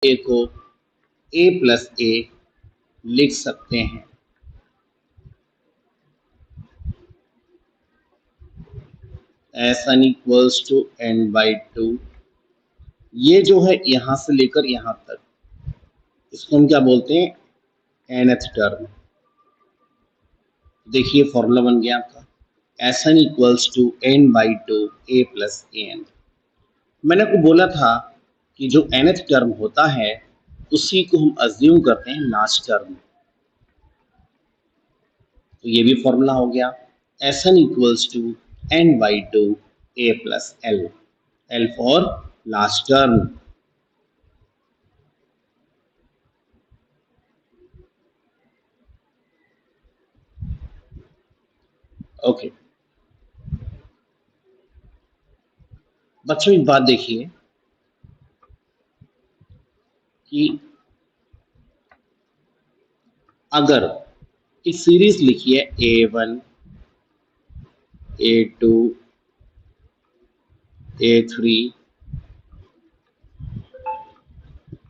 ए को ए प्लस ए लिख सकते हैं। S N equals to n/2। ये जो है यहां से लेकर यहां तक, इसको हम क्या बोलते हैं, nth टर्म। देखिए फॉर्मूला बन गया आपका, S N equals to n/2 a plus A N. मैंने आपको बोला था कि जो nth टर्म होता है उसी को हम अज्यूम करते हैं लास्ट टर्म। तो ये भी फॉर्मूला हो गया, S N equals to n/2 a plus L, L for last term. Okay बच्चों, एक बात देखिए कि अगर एक सीरीज लिखी है A1, A2, A3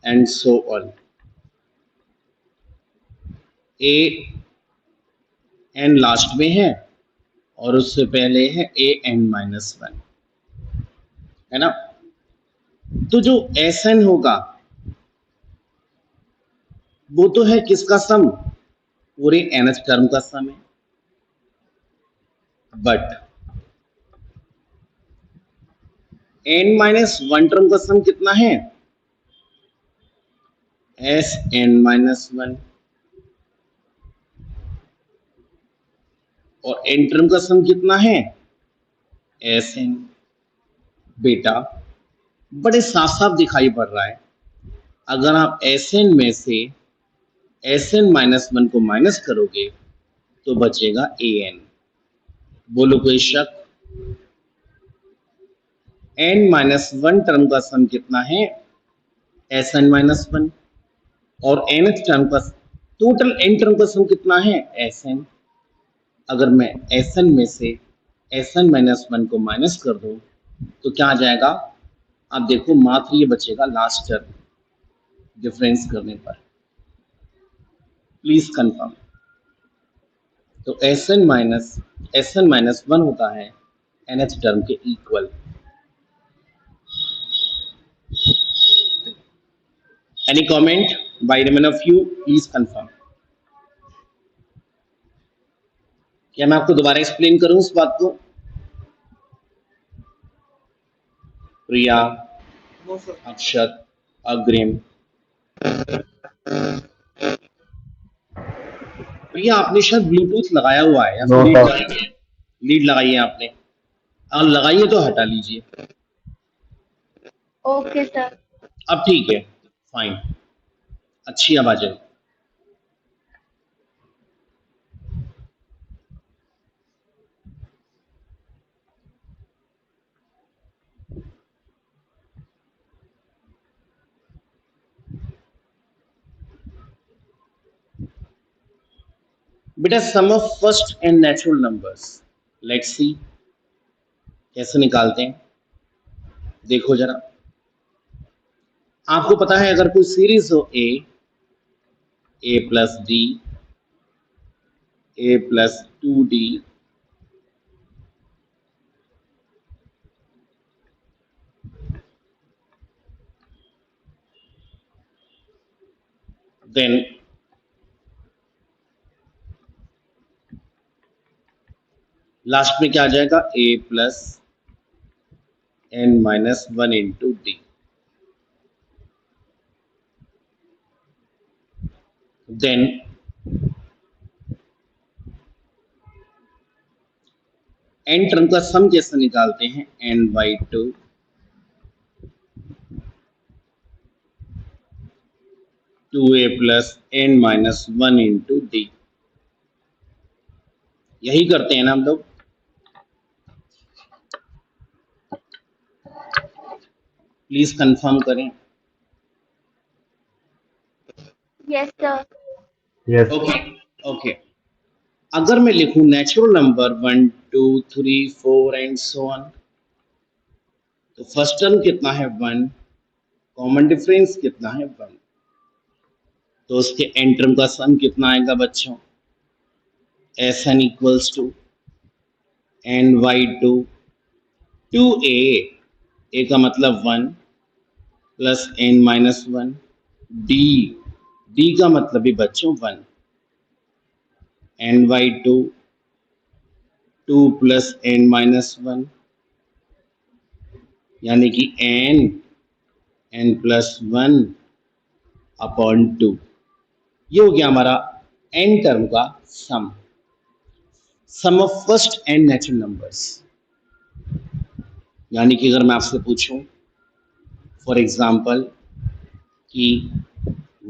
and so on, A N last में है और उससे पहले है AN-1, है ना। तो जो SN होगा वो तो है किसका सम, पूरे nth टर्म का सम है। बट n-1 टर्म का सम कितना है, Sn-1, और n टर्म का सम कितना है, Sn। बेटा बड़े साफ साफ दिखाई पड़ रहा है, अगर आप Sn में से Sn-1 को माइनस करोगे तो बचेगा An। बोलो कोई शक, n-1 टर्म का सम कितना है, Sn-1, और nth टर्म का टोटल n टर्म का सम कितना है, Sn। अगर मैं Sn में से Sn-1 को माइनस कर दूं तो क्या आ जाएगा, आप देखो मात्र ये बचेगा लास्ट टर्म डिफरेंस करने पर। Please confirm. तो Sn-1 होता है nth टर्म के equal. Any comment by the man of you, please confirm. क्या मैं आपको दोबारा एक्सप्लेन करूं उस बात को? प्रिया, अक्षत, अग्रिम। भैया आपने शायद ब्लूटूथ लगाया हुआ है या फिर लीड लगाई है? लीड लगाई है आपने? अगर लगाइए तो हटा लीजिए। Okay sir. अब ठीक है, फाइन, अच्छी आवाज है। बेटा sum of first and natural numbers, let's see कैसे निकालते हैं। देखो जरा, आपको पता है अगर कोई सीरीज हो a plus d, a plus 2D, then last में क्या आ जाएगा, a plus n-1 into d. Then n term का सम कैसे निकालते हैं, n/2 2a plus n-1 into D. यही करते हैं ना हम लोग। प्लीज कंफर्म करें। Yes sir. Yes. Okay okay, अगर मैं लिखूं natural number 1 2 3 4 and so on, तो फर्स्ट टर्म कितना है 1, कॉमन डिफरेंस कितना है 1, तो उसके एन टर्म का सम कितना आएगा बच्चों, Sn equals to ny2 2a का मतलब 1 प्लस n माइनस 1 d का मतलब भी बच्चों 1 ny2 2 प्लस n माइनस 1 यानी कि n प्लस 1 अपॉन 2। ये हो गया हमारा n टर्म का sum of first n natural numbers. यानी कि अगर मैं आपसे पूछूं फॉर एग्जाम्पल कि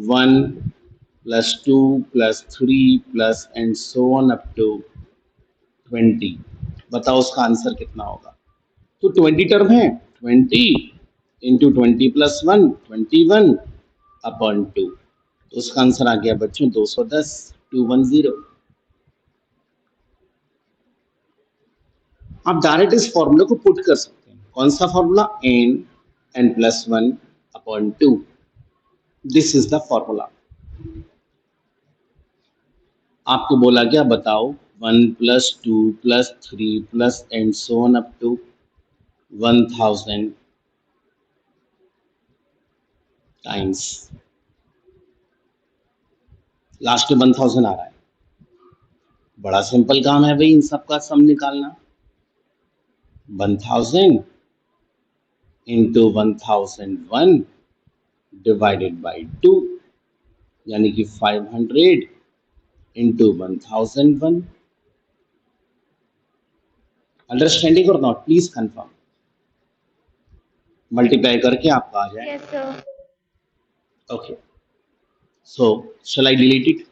1 plus 2 plus 3 plus and so on up to 20, बताओ उसका आंसर कितना होगा। तो 20 टर्म है, 20 इंटू 20 प्लस 1 21 अपॉन 2, तो उसका आंसर आ गया बच्चों 210 210। आप डायरेक्ट इस फॉर्मूले को पुट कर सकते हैं। कौन सा formula, n plus 1 upon 2, this is the formula. आपको बोला गया बताओ 1 plus 2 plus 3 plus and so on up to 1000 times, last में 1000 आ रहा है। बड़ा सिंपल काम है भाई इन सबका सम निकालना। 1000 इंटू 1001 डिवाइडेड बाई 2, यानी कि 500 इंटू 1001। अंडरस्टैंडिंग और नॉट, प्लीज कंफर्म। मल्टीप्लाई करके आपका आ जाए। Yes, sir. Okay, so shall I delete it?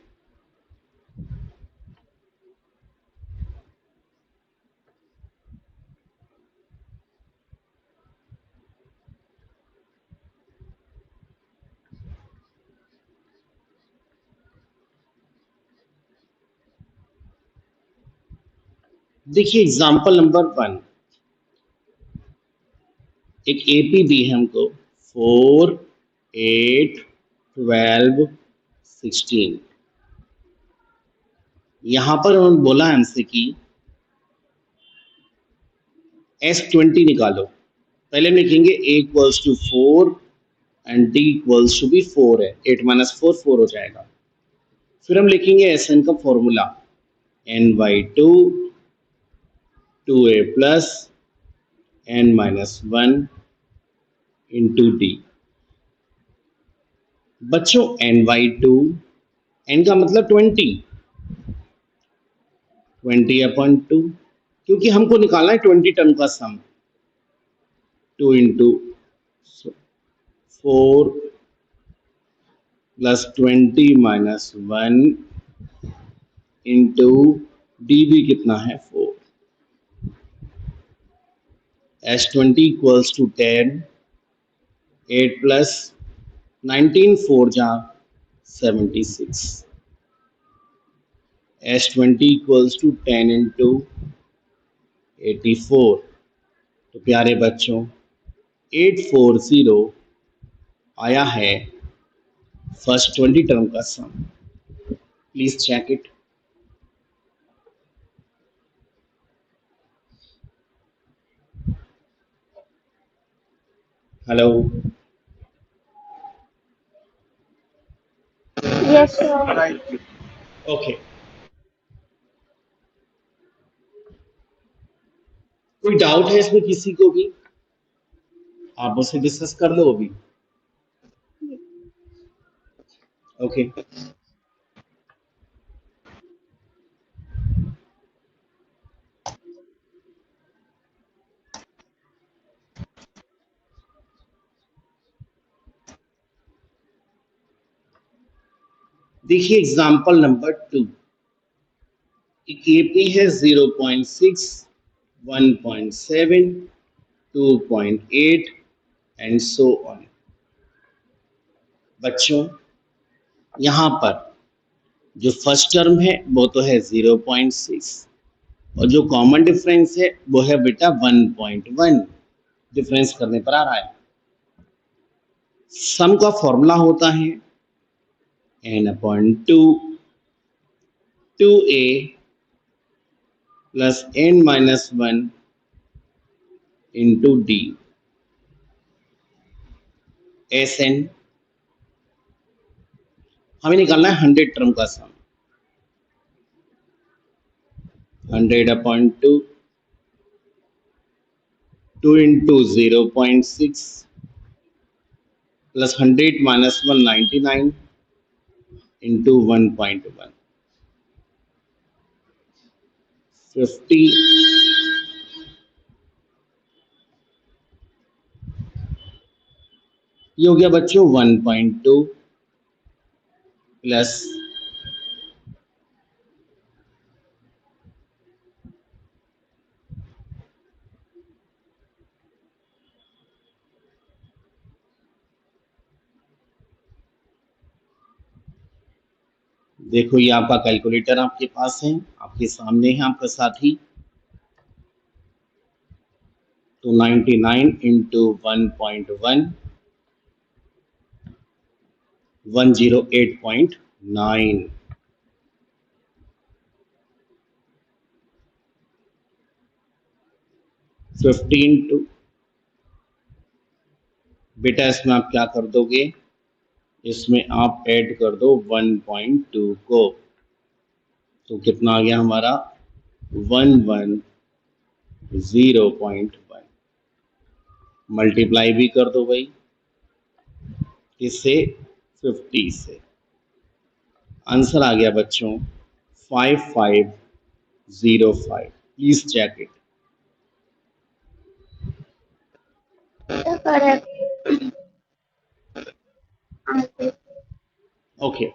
देखिए एग्जाम्पल नंबर 1, एक एपी दी है हमको 4 8 12 16। यहां पर उन्होंने बोला हमसे कि S20 निकालो। पहले हम लिखेंगे A equals to 4 and D equals to भी 4 है, 8 माइनस 4 4 हो जाएगा। फिर हम लिखेंगे Sn का formula n/2 2a plus n minus 1 into D. बच्चों n/2, n का मतलब 20 अपॉन 2, क्योंकि हमको निकालना है 20 टर्म का सम। 2 into 4 plus 20 minus 1 into D भी कितना है 4। S20 इक्वल्स टू 10, 8 प्लस 19 4 जा 76। S20 equals to 10 into 84। तो प्यारे बच्चों 840 आया है फर्स्ट 20 टर्म का sum. Please check it. Hello, Yes, sir. Okay. कोई डाउट है इसमें किसी को भी? आप मुझसे डिस्कस कर लो अभी। ओके, देखिए एग्जांपल नंबर 2, एक एपी है 0.6 1.7 2.8 एंड सो ऑन। बच्चों यहाँ पर जो फर्स्ट टर्म है वो तो है 0.6 और जो कॉमन डिफरेंस है वो है बेटा 1.1। डिफरेंस करने पर आ रहा है सम का फॉर्मूला होता है n/2 2a plus n-1 into D Sn। हमें निकालना है 100 टर्म का सम। 100/2 2 इंटू 0.6 प्लस 100 माइनस 199 इंटू 1.1 50 ये हो गया बच्चों 1.2 प्लस देखो ये आपका कैलकुलेटर आपके पास है, आपके सामने है आपका साथी। तो 99 इंटू 1.1 108.9 15 टू बेटा इसमें आप क्या कर दोगे, इसमें आप ऐड कर दो 1.2 को, तो कितना आ गया हमारा 110.1 मल्टीप्लाई भी कर दो भाई इससे 50 से। आंसर आ गया बच्चों 5505। Please check it. The correct answer. Okay,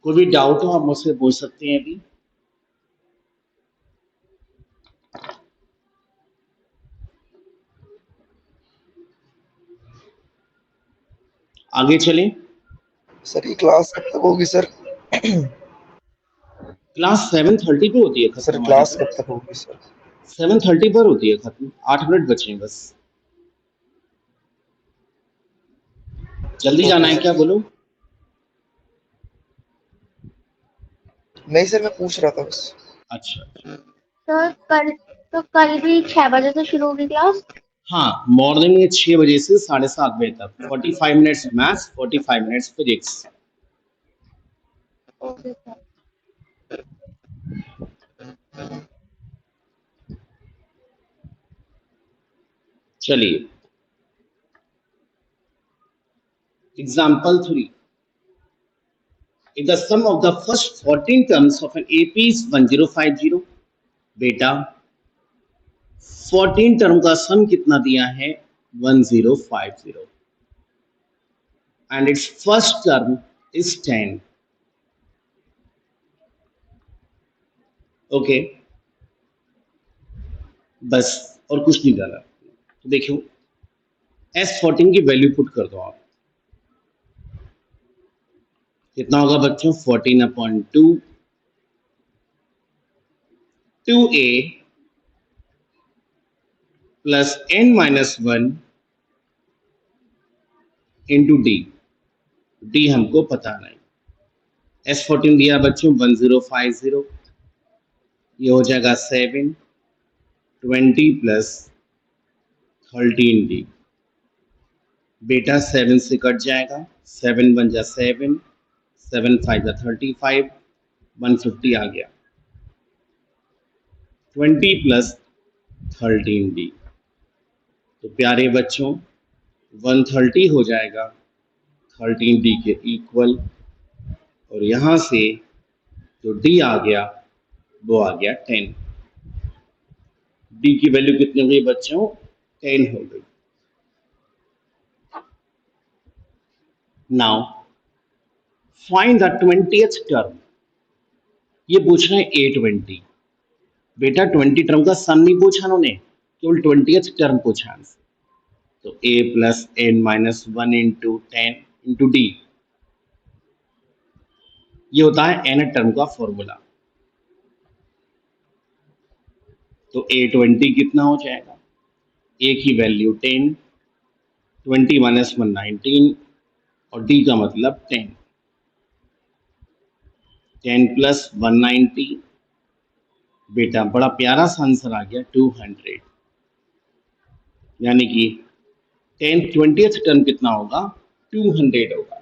कोई भी डाउट हो आप मुझसे पूछ सकते हैं अभी। आगे चलें। सर ये क्लास कब तक होगी सर? क्लास 7:30 पे होती है खत्म सर हमारी क्लास तो। कब तक होगी सर? 7:30 पर होती है खत्म, 8 मिनट बचे हैं बस। जल्दी जाना है क्या बोलो? नहीं सर मैं पूछ रहा था बस। अच्छा अच्छा। तो कल भी 6 बजे से शुरू होगी क्लास। हाँ, मॉर्निंग में 6 बजे से 7:30 बजे तक। 45 minutes maths, 45 minutes physics. Okay sir. चलिए example 3। If the sum of the first 14 terms of an AP is 1050, बेटा 14 टर्म का सम कितना दिया है 1050 and its first term is 10। Okay बस और कुछ नहीं डाला। तो देखो S14 की वैल्यू पुट कर दो आप, कितना होगा बच्चों 14/2 2a plus n-1 into D हमको पता नहीं। S14 दिया बच्चों 1050, ये हो जाएगा 7 20 प्लस 13d। बेटा 7 से कट जाएगा, 7 1 जा 7 7 5 जा 35 150 आ गया 20 प्लस 13d। तो प्यारे बच्चों 130 हो जाएगा 13d के इक्वल, और यहाँ से जो d आ गया वो आ गया 10। d की वैल्यू कितनी हो गई बच्चों 10 हो गई। Now find the 20th term. ये पूछ रहे हैं A20। बेटा 20 टर्म का सम नहीं पूछा उन्होंने, केवल 20th टर्म पूछा हमसे। तो a plus n-1 into 10 into D, ये होता है n टर्म का फॉर्मूला। तो A20 कितना हो जाएगा ए की वैल्यू 10, 20 माइनस 1 19 और डी का मतलब 10, 10 प्लस 190। बेटा बड़ा प्यारा सा आंसर आ गया 200, यानी कि 10/20 टर्म कितना होगा, 200 होगा।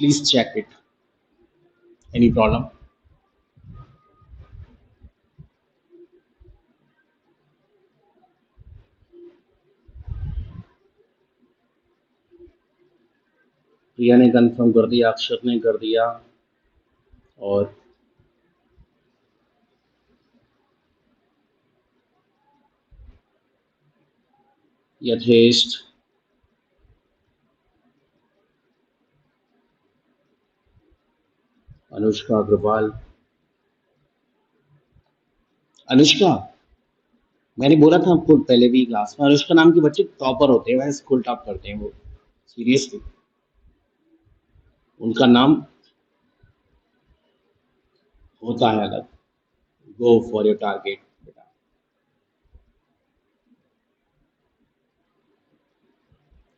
Please check it, any problem? Priya ने कंफर्म कर दिया, अक्षत ने कर दिया, और यथेष्ट, अनुष्का अग्रवाल। अनुष्का, मैंने बोला था आपको पहले भी क्लास में, अनुष्का नाम के बच्चे टॉपर होते हैं, वह स्कूल टॉप करते हैं वो, सीरियसली। उनका नाम होता है अलग। गो फॉर योर टारगेट बेटा।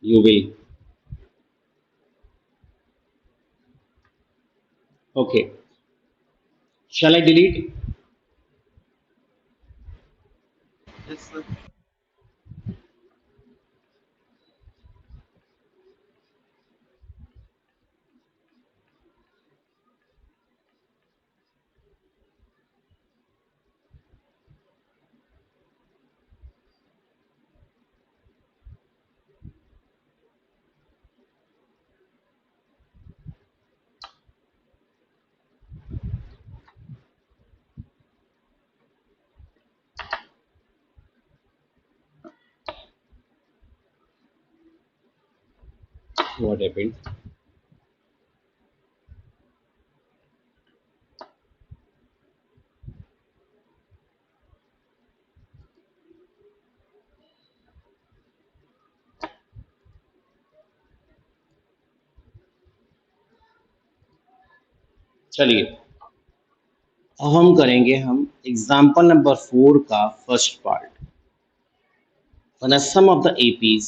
You will. Okay, shall I delete? Yes, sir. What happened? चलिए, अब हम करेंगे एग्जाम्पल नंबर 4 का first part. When the sum of the APs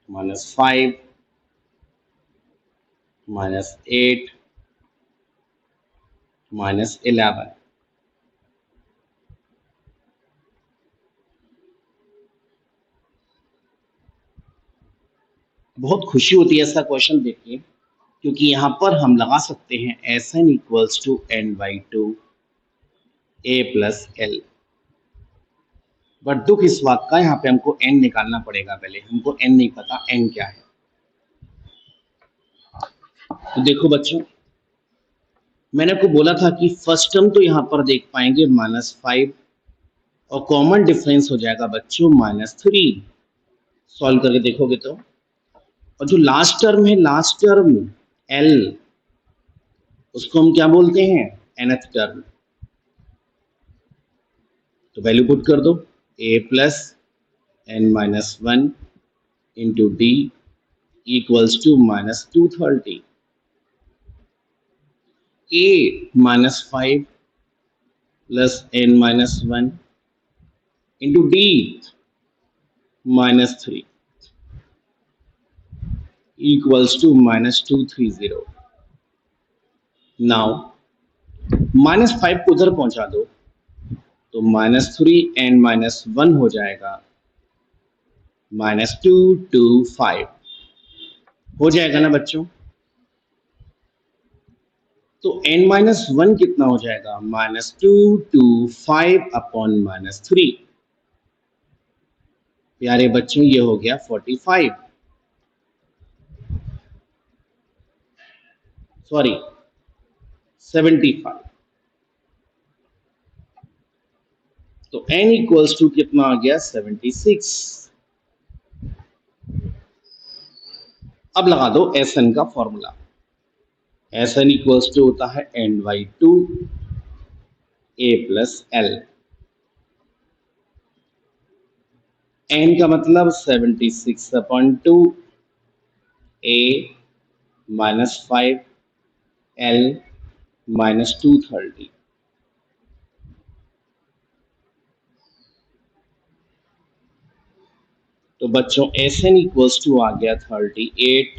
-5, -8, -11, बहुत खुशी होती है ऐसा क्वेश्चन देख के, क्योंकि यहाँ पर हम लगा सकते हैं Sn equals to n/2 a plus l। But दुख इस बात का, यहाँ पे हमको n निकालना पड़ेगा, पहले हमको n नहीं पता n क्या है। तो देखो बच्चों, मैंने आपको बोला था कि फर्स्ट टर्म तो यहाँ पर देख पाएंगे -5, और कॉमन डिफरेंस हो जाएगा बच्चों -3। सॉल्व करके देखोगे तो, और जो लास्ट टर्म है, लास्ट टर्म l, उसको हम क्या बोलते हैं, nth टर्म। तो वैल्यू पुट कर दो, a plus n-1 into d equals to -230। a -5 plus n-1 into d -3 equals to -230। Now -5 को उधर पहुंचा दो तो -3 and -1 हो जाएगा -225। हो जाएगा ना बच्चों? तो n-1 कितना हो जाएगा, -225 अपॉन -3। प्यारे बच्चों, ये हो गया 45, सॉरी 75। तो n इक्वल्स टू कितना आ गया, 76। अब लगा दो Sn का फॉर्मूला। Sn इक्वल्स टू होता है n/2 a plus l। n का मतलब 76/2, a -5, l -230। तो बच्चों एस एन इक्वल्स टू आ गया 38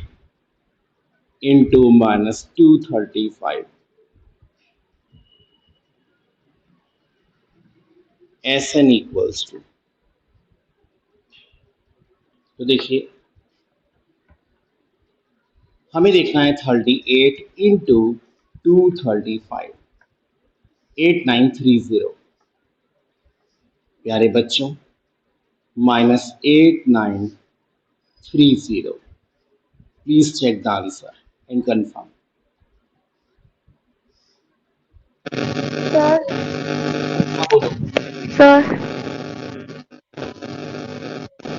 into -235। S N equals to, तो देखिए हमें देखना है 38 इंटू 235, 8930 प्यारे बच्चों, -8930। Please check the answer and confirm. Sir हाँ बोलो, सर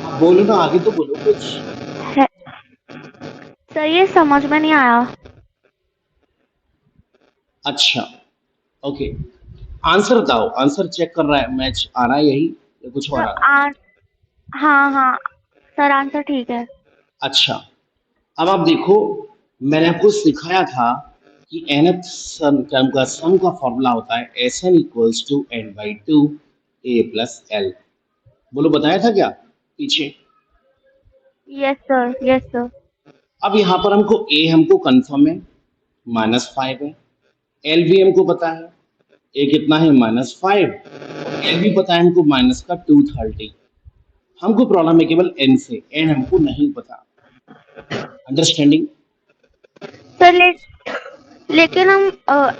हाँ बोलो ना, आगे तो बोलो कुछ। है सर, ये समझ में नहीं आया। अच्छा, ओके, आंसर बताओ, आंसर चेक कर रहा है, मैच आ रहा है यही या कुछ और सर आ रहा है? हाँ हाँ सर, आंसर ठीक है। अच्छा, अब आप देखो, मैंने आपको सिखाया था कि nth सम टर्म का सम का फॉर्मूला होता है S N equals to N by two A plus L. बोलो, बताया था क्या पीछे? Yes sir, yes sir. अब यहाँ पर हमको कंफर्म है, -5 है। एल भी हमको पता है, ए कितना है -5, और एल भी पता है हमको माइनस का 230। हमको प्रॉब्लम है केवल एन से, एन हमको नहीं पता। अंडरस्टैंडिंग? सर लेकिन हम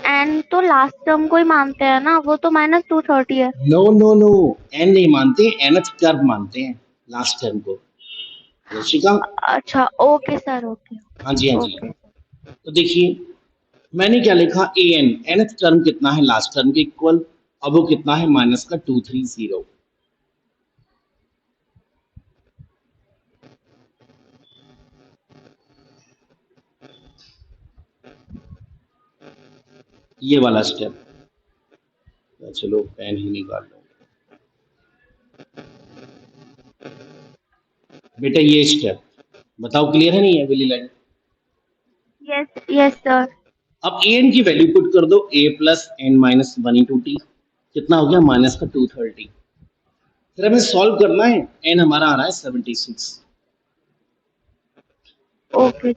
एन तो लास्ट टर्म को ही मानते हैं ना, वो तो -230 है। नो नो नो, एन नहीं मानते, nth टर्म मानते हैं, लास्ट टर्म को। रशिका? अच्छा, ओके सर, ओके हाँ जी, हाँ जी। ओके। तो देखिए मैंने क्या लिखा, ए एन, nth टर्म कितना है लास्ट टर्म के इक्वल, अब वो कितना है माइनस का 230। ये वाला स्टेप, चलो पेन ही निकाल लो बेटा, ये स्टेप बताओ, क्लियर है नहीं है विली लाइन? Yes yes sir. अब ए एन की वैल्यू पुट कर दो, a plus n minus one into t, कितना हो गया माइनस का 230। फिर हमें सॉल्व करना है, एन हमारा आ रहा है 76। ओके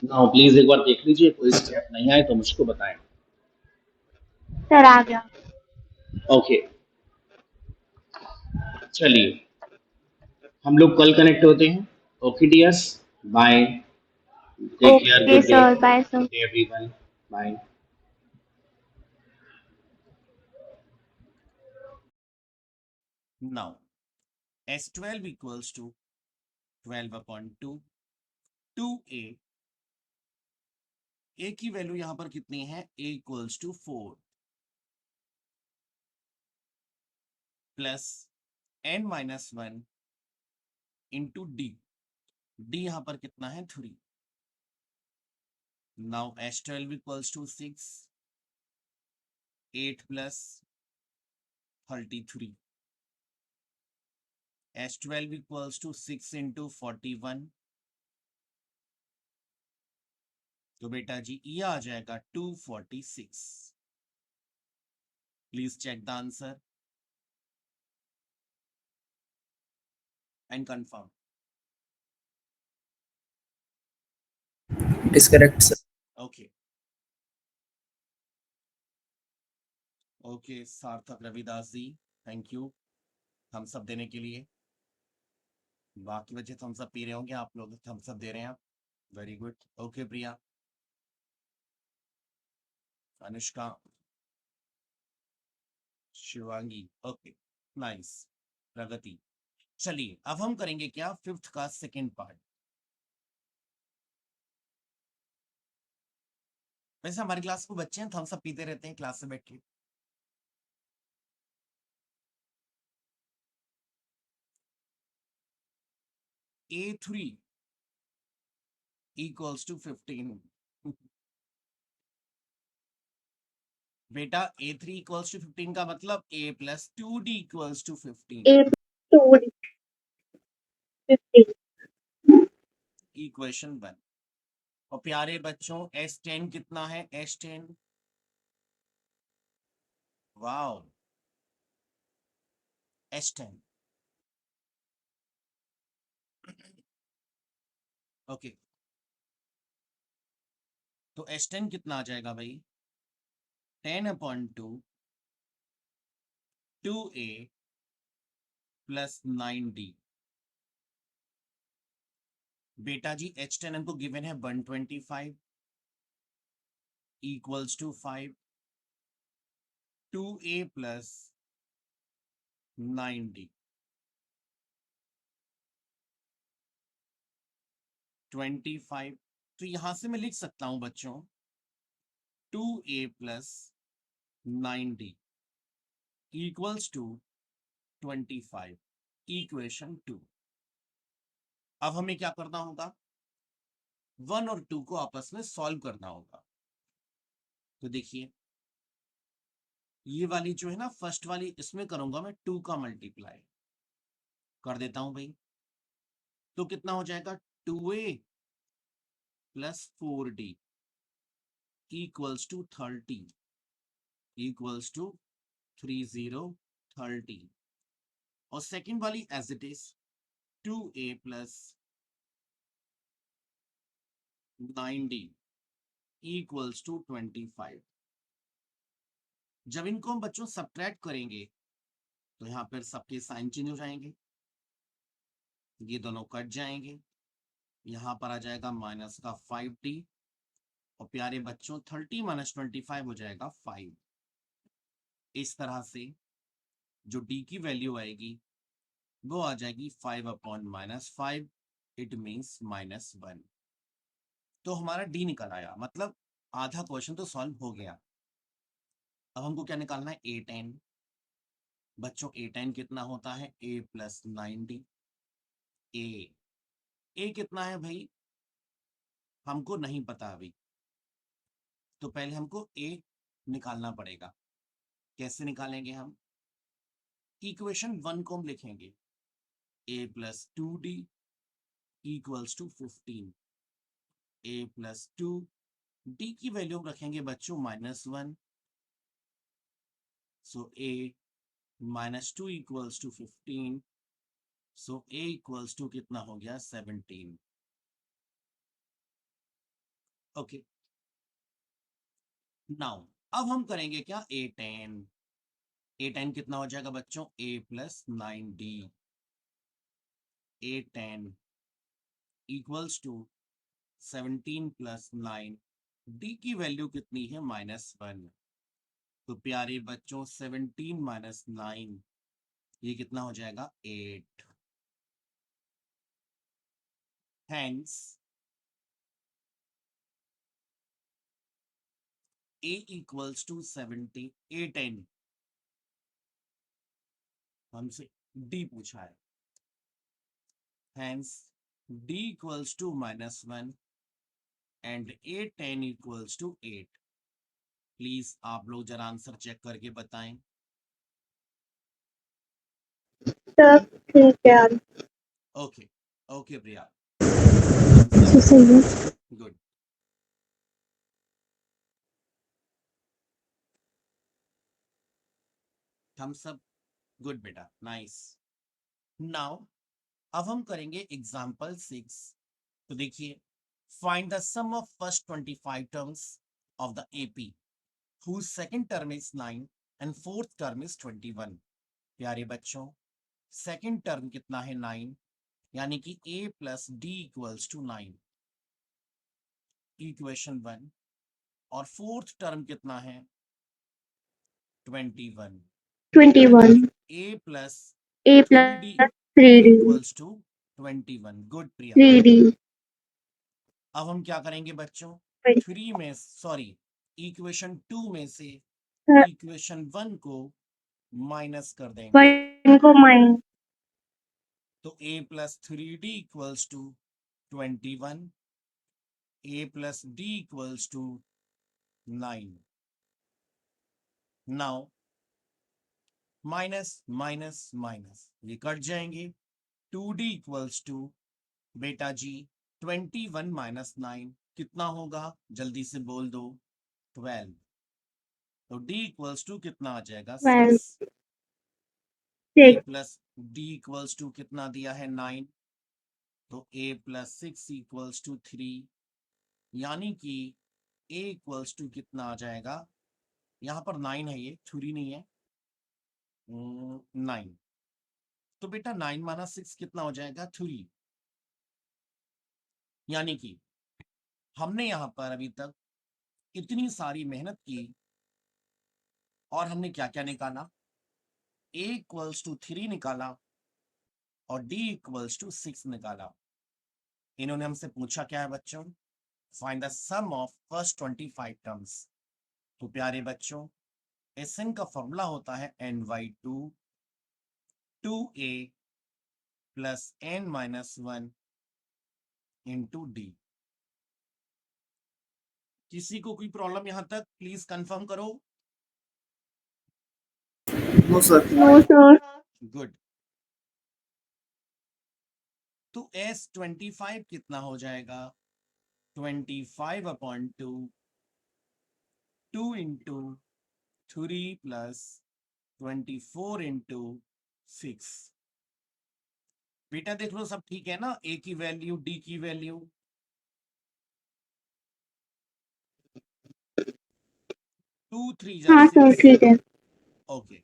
नाउ प्लीज एक बार देख लीजिए, कोई स्टेप नहीं आए तो मुझको बताएं। सर, आ गया। ओके, चलिए हम लोग कल कनेक्ट होते हैं। Okay dears, bye, take care, okay good day, sir, bye good sir. Day everyone, bye. Now, S12 equals to 12 upon 2, 2a, a की वैल्यू यहां पर कितनी है, a equals to 4 plus n minus 1 into D, D यहां पर कितना है 3। Now S12 equals to 6, 8 plus 33, S12 equals to 6 into 41, तो बेटा जी ये आ जाएगा 246। Please check the answer and confirm. It is correct, sir. Okay okay, Sarthak Ravidas ji, thank you thumbs up देने के लिए। बाकी बच्चे थम्स अप पी रहे होंगे, आप लोग थम्स अप दे रहे हैं आप, वेरी गुड। ओके प्रिया, अनुष्का, शिवांगी, ओके नाइस, प्रगति। चलिए अब हम करेंगे क्या, फिफ्थ का सेकंड पार्ट। वैसे हमारी क्लास को बच्चे हैं थम्स अप पीते रहते हैं क्लास से बैठ के। A3 equals to 15 बेटा A3 equals to 15 का मतलब A plus 2D equals to 15, A 250। Equation 1। और प्यारे बच्चों S10 कितना है, S10, वाओ, S10 ओके, तो h10 कितना आ जाएगा भाई? 10/2 2a प्लस 9d। बेटा जी h10 हमको गिवन है 125 equals to 5 2a plus 9d 25। तो यहां से मैं लिख सकता हूं बच्चों 2a plus 9d equals to 25, equation 2। अब हमें क्या करना होगा? 1 और 2 को आपस में सॉल्व करना होगा। तो देखिए ये वाली जो है ना फर्स्ट वाली, इसमें करूंगा मैं 2 का मल्टीप्लाई कर देता हूं भाई। तो कितना हो जाएगा? 2a plus 4d equals to 30 equals to 30 और सेकेंड वाली as it is 2a plus 9d equals to 25। जब इनको हम बच्चों सब्ट्रैक्ट करेंगे तो यहाँ पर सबके साइन चेंज हो जाएंगे, ये दोनों कट जाएंगे, यहाँ पर आ जाएगा माइनस का 5d और प्यारे बच्चों 30 माइनस 25 हो जाएगा 5। इस तरह से जो d की वैल्यू आएगी वो आ जाएगी 5/-5, इट मीन्स -1। तो हमारा d निकल आया, मतलब आधा क्वेश्चन तो सॉल्व हो गया। अब हमको क्या निकालना है? a10। बच्चों a10 कितना होता है? a plus 9d। a कितना है भाई? हमको नहीं पता अभी, तो पहले हमको a निकालना पड़ेगा। कैसे निकालेंगे हम? इक्वेशन 1 को हम लिखेंगे a plus 2d equals to 15। a plus 2 d की वैल्यू रखेंगे बच्चों -1, so a -2 equals to 15, so a equals to कितना हो गया? 17। ओके, नाउ अब हम करेंगे क्या? a10। a10 कितना हो जाएगा बच्चों? a plus 9d a10 equals to 17 plus 9, d की वैल्यू कितनी है? -1। तो प्यारे बच्चों 17 माइनस 9 ये कितना हो जाएगा? 8। Hence a equals to 70। a10 हमसे d पूछा है, hence d equals to -1 and a10 equals to 8। Please आप लोग जरा आंसर चेक करके बताएं। सर ठीक है। ओके ओके प्रिया, सही है। गुड। थम्स अप, गुड बेटा, नाइस। नाउ अब हम करेंगे एग्जाम्पल 6। तो देखिए, find the sum of first 25 terms of the AP whose second term is 9 and fourth term is 21। प्यारे बच्चों सेकंड टर्म कितना है? 9, यानी कि a plus D equals to 9, equation 1। और फोर्थ टर्म कितना है? 21, 21 a plus a 3d plus 3d equals to 21। Good Priya. 3d अब हम क्या करेंगे बच्चों? 3 में सॉरी इक्वेशन 2 में से इक्वेशन 1 को माइनस कर देंगे, 1 को माइनस तो a plus 3d equals to 21, a plus d equals to 9। Now minus minus minus ये कट जाएंगे, 2d इक्वल्स टू बेटा जी 21 माइनस 9 कितना होगा? जल्दी से बोल दो। 12। तो d इक्वल्स टू कितना आ जाएगा? 12 6। a 6 plus d equals to कितना दिया है? 9। तो a प्लस 6 इक्वल्स टू 3, यानी कि a इक्वल्स टू कितना आ जाएगा, यहाँ पर 9 है, ये 3 नहीं है, 9। तो बेटा 9 माइनस 6 कितना हो जाएगा, 3। यानी कि हमने यहाँ पर अभी तक इतनी सारी मेहनत की और हमने क्या क्या निकाला, a इक्वल्स टू 3 निकाला और d इक्वल्स टू 6 निकाला। इन्होंने हमसे पूछा क्या है बच्चों, find the sum of first 25 terms. तो प्यारे बच्चों, Sn का फॉर्मूला होता है n/2 2a plus n-1 into D. किसी को कोई प्रॉब्लम यहां तक, प्लीज कंफर्म करो। No, sir. No sir. Good. तो S25 कितना हो जाएगा, 25/2 2 इंटू 3 प्लस 24 इंटू 6। बेटा देख लो सब ठीक है ना, a की वैल्यू, d की वैल्यू, 2 3 जा हाँ सर 6। ठीक है। ओके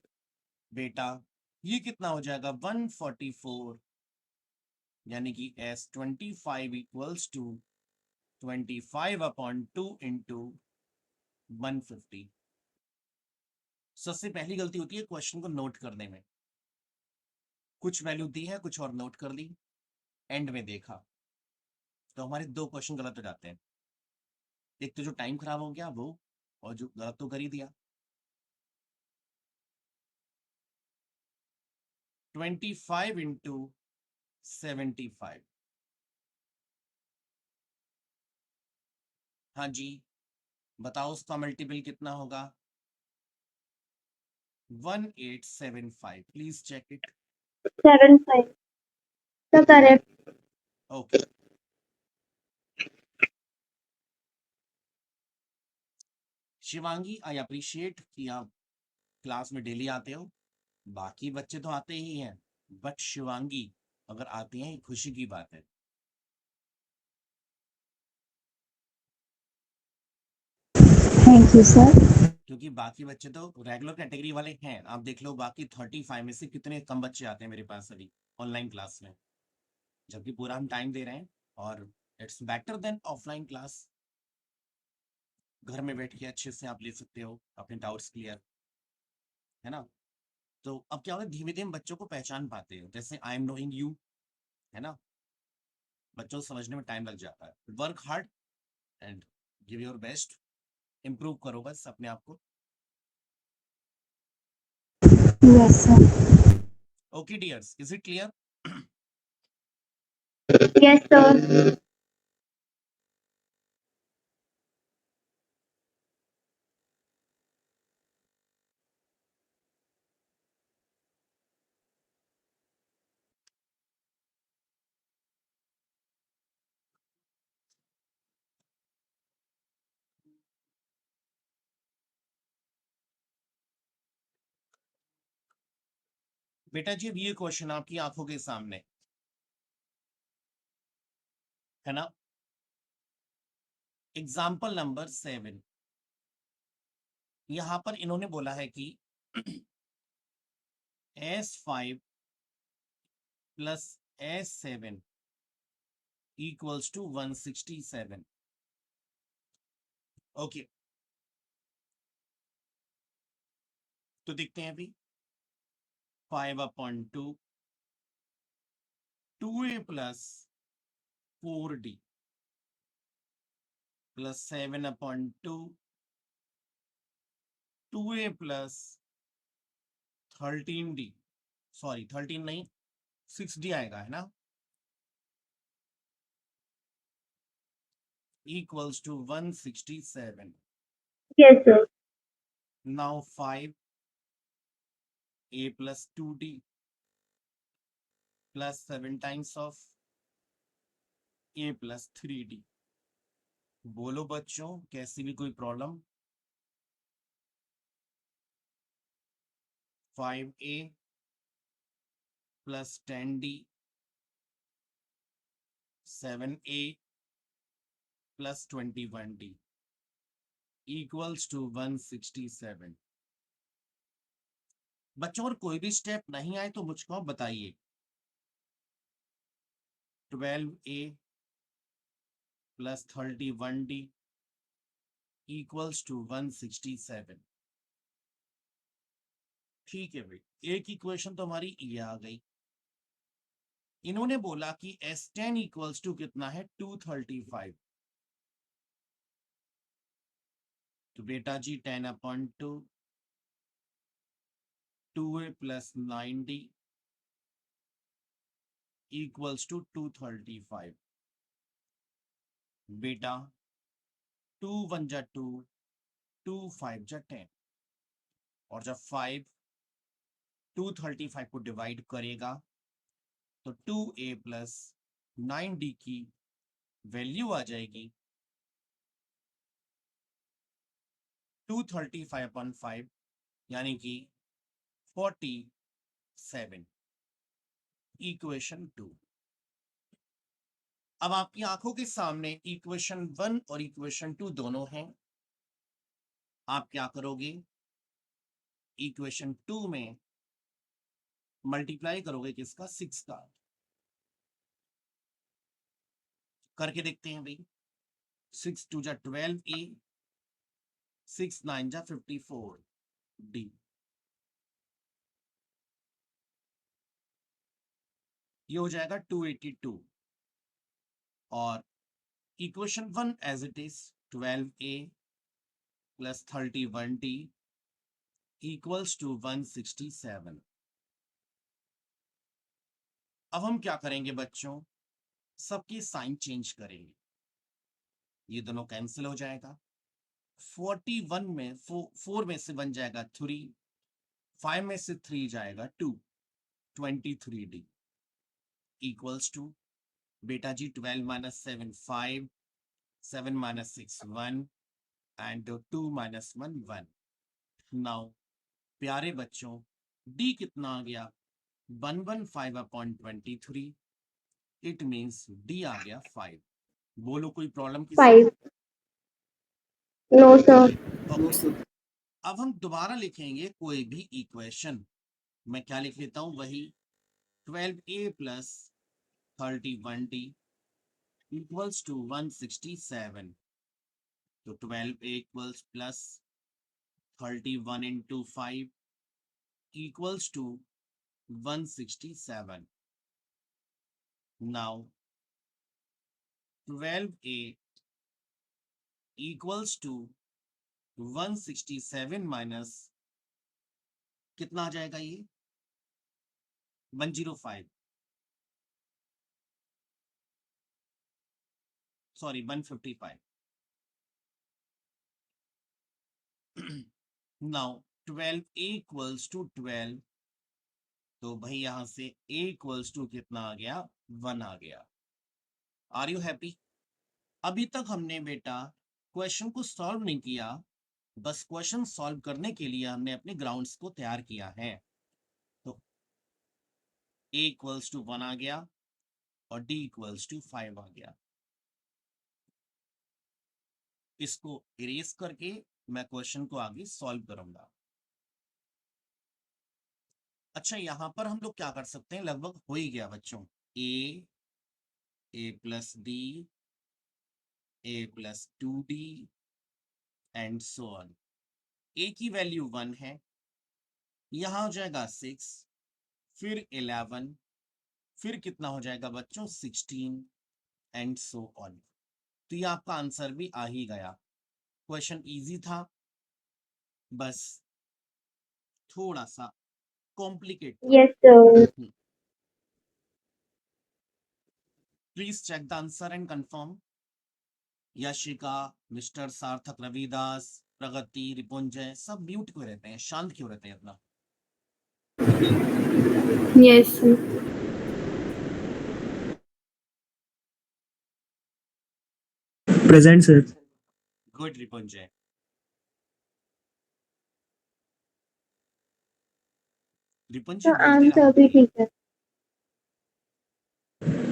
बेटा, ये कितना हो जाएगा, 144, यानी कि S25 इक्वल्स टू 25/2 इंटू 150। सबसे पहली गलती होती है क्वेश्चन को नोट करने में, कुछ वैल्यू दी है, कुछ और नोट कर ली, एंड में देखा तो हमारे 2 क्वेश्चन गलत हो जाते हैं। एक तो जो टाइम खराब हो गया वो, और जो गलत तो कर ही दिया। 25 इंटू 75। हाँ जी बताओ, उसका मल्टीपल कितना होगा, 1875। Please check it. 7/5 sir correct. Okay Shivangi, I appreciate कि आप क्लास में डेली आते हो। बाकी बच्चे तो आते ही हैं, बट शिवांगी अगर आती हैं, ये खुशी की बात है। Thank you sir. क्योंकि बाकी बच्चे तो रेगुलर कैटेगरी वाले हैं। आप देख लो बाकी 35 में से कितने कम बच्चे आते हैं मेरे पास अभी ऑनलाइन क्लास में, जबकि पूरा हम टाइम दे रहे हैं। और it's better than offline class. घर में बैठ के अच्छे से आप ले सकते हो अपने डाउट्स क्लियर, है ना। तो अब क्या होगा, धीमे धीमे बच्चों को पहचान पाते हैं, जैसे आई एम नोइंग यू, है ना। बच्चों को समझने में टाइम लग जाता है। Work hard and give your best, improve करो बस अपने आप को। Yes sir. Okay dears, is it clear? Yes sir. बेटा जी ये क्वेश्चन आपकी आंखों के सामने है ना। एग्जाम्पल नंबर 7, यहां पर इन्होंने बोला है कि S5 plus S7 equals to 167। Okay तो देखते हैं अभी, 5/2 2a plus 4d plus 7/2 2a plus 13d, sorry 13 नहीं 6d आएगा, है ना, equals to 167। Yes sir. Now 5a plus 2d plus 7 times of a plus 3d। बोलो बच्चों, कैसी भी कोई problem? 5a plus 10d 7a plus 21d equals to 167। बच्चों और कोई भी स्टेप नहीं आए तो मुझको बताइए। 12a plus 31d equals to 167। ठीक है भाई, एक इक्वेशन तो हमारी ये आ गई। इन्होंने बोला कि S10 इक्वल्स टू कितना है 235। तो बेटा जी 10/2 2a plus 9d equals to 235। बेटा 2 1 जा 2, 2 5 जा 10, और जब 5 235 को डिवाइड करेगा तो 2a plus 9d की वैल्यू आ जाएगी 235/5 यानी कि 47। इक्वेशन 2। अब आपकी आंखों के सामने इक्वेशन 1 और इक्वेशन 2 दोनों हैं। आप क्या करोगे, इक्वेशन 2 में मल्टीप्लाई करोगे किसका, 6 का। करके देखते हैं भाई। 6 2 जा 12a, 6 9 जा 54d। ये हो जाएगा 282। और equation 1 as it is 12a plus 31d equals to 167। अब हम क्या करेंगे बच्चों, सबकी साइन चेंज करेंगे। ये दोनों कैंसिल हो जाएगा। 41 में 4 में से बन जाएगा 3, 5 में से 3 जाएगा 2, 23d equals to बेटा जी 12 minus 7 5, 7 minus 6 1 and 2 minus 1 1। Now प्यारे बच्चों d कितना आ गया 115/23। इट मींस d आ गया 5। बोलो कोई प्रॉब्लम किसी 5 नो सर ओके। अब हम दोबारा लिखेंगे कोई भी इक्वेशन। मैं क्या लिख लेता हूं, वही 12a plus 31d equals to 167। तो 12a equals plus 31 into 5 equals to 167। Now 12a equals to 167 minus कितना आ जाएगा ये 105, sorry 155। Now 12a equals to 12, तो भाई यहां से a equals to कितना आ गया 1 आ गया। Are you happy? अभी तक हमने बेटा क्वेश्चन को सॉल्व नहीं किया, बस क्वेश्चन सॉल्व करने के लिए हमने अपने ग्राउंड्स को तैयार किया है। तो a equals to 1 आ गया और d equals to 5 आ गया। इसको इरेज करके मैं क्वेश्चन को आगे सॉल्व करूंगा। अच्छा, यहां पर हम लोग क्या कर सकते हैं, लगभग हो ही गया बच्चों। a plus d, a plus 2d and so on. a की वैल्यू 1 है, यहां हो जाएगा 6, फिर 11, फिर कितना हो जाएगा बच्चों 16 एंड सो ऑन। तो ये आपका आंसर भी आ ही गया। क्वेश्चन इजी था, बस थोड़ा सा complicate. Yes sir please check the answer and confirm. Yashika, mister Sarthak, Ravidas, प्रगति, रिपुंजय सब म्यूट क्यों रहते हैं, शांत क्यों रहते हैं अपना? Yes present sir. Good Ripunjay. Ripunjay तो बोलते आंसर रहो। भी ठीक है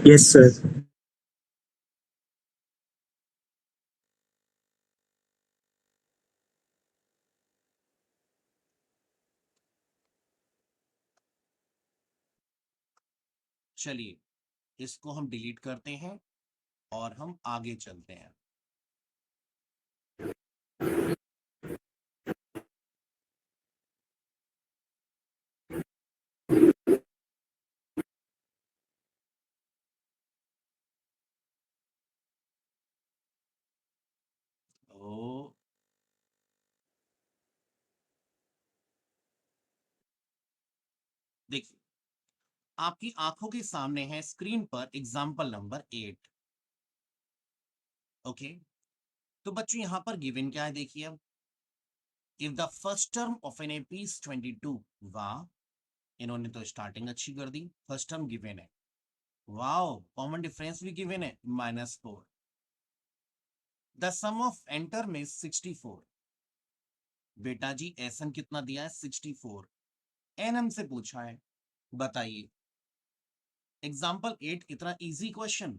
यस सर। चलिए इसको हम डिलीट करते हैं और हम आगे चलते हैं। ओ देखिए आपकी आंखों के सामने है स्क्रीन पर एग्जाम्पल नंबर 8। ओके, तो बच्चों यहां पर गिवन क्या है देखिए अब, if the first term of an AP is 22, वाह इन्होंने तो स्टार्टिंग अच्छी कर दी, फर्स्ट टर्म गिवन है, वाओ कॉमन डिफरेंस भी गिवन है -4, the sum of N term is 64, बेटा जी एसएन कितना दिया है 64, एन हमसे पूछा है, बताइए एग्जाम्पल 8 इतना इजी क्वेश्चन,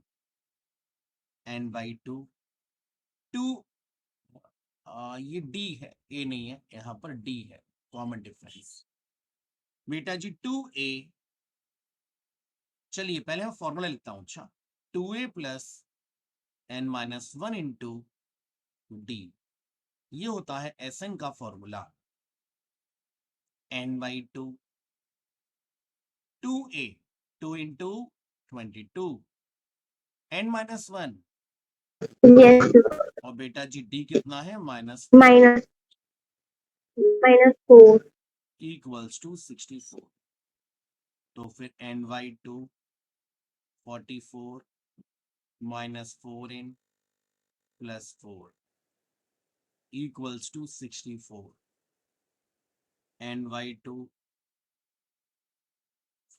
n/2 2 ये डी है, ए नहीं है, यहां पर डी है कॉमन डिफरेंस, बेटा जी 2a, चलिए पहले मैं फॉर्मूला लिखता हूं, अच्छा 2a plus n-1 into D, ये होता है Sn का formula, n/2 2a 2 into 22 n-1 Yes, और बेटा जी डी कितना है -4 -4. इक्वल्स टू 64, तो फिर n/2 44 -4n plus 4 equals to 64, n/2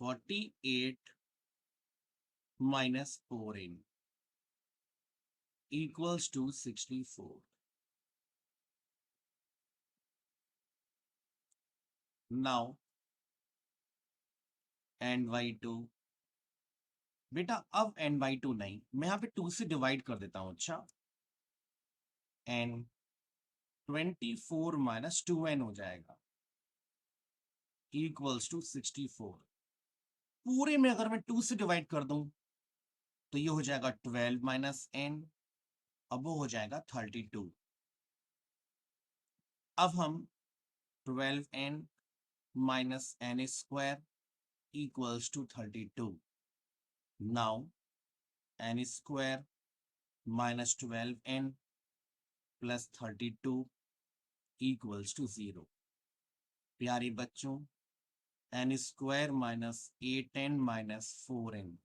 48 minus 4n equals to 64. Now n/2, बेटा अब n/2 नहीं, मैं यहाँ पे 2 से डिवाइड कर देता हूँ, अच्छा n 24 माइनस 2n हो जाएगा इक्वल्स टू 64, पूरे में अगर मैं 2 से डिवाइड कर दूं तो ये हो जाएगा 12 माइनस n, अब वो हो जाएगा 32, अब हम 12n minus n square equals to 32. Now n square minus 12n plus 32 equals to 0. प्यारे बच्चों n square minus 8n minus 4n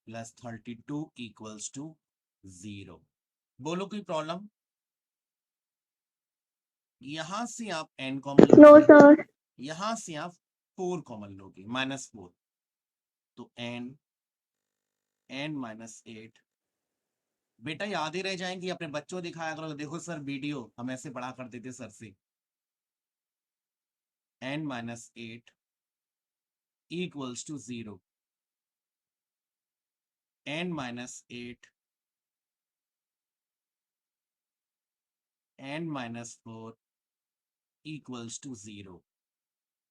plus 32 equals to 0. बोलो कोई प्रॉब्लम? यहां से आप n कॉमन No, लोगे, sir. यहां से आप 4 कॉमन लोगे, -4, तो n -8, बेटा याद ही रह जाएंगी, अपने बच्चों को दिखाया करो, देखो सर वीडियो हम ऐसे पढ़ा करते थे सर से, n-8 equals to 0, n-8 n-4 equals to 0.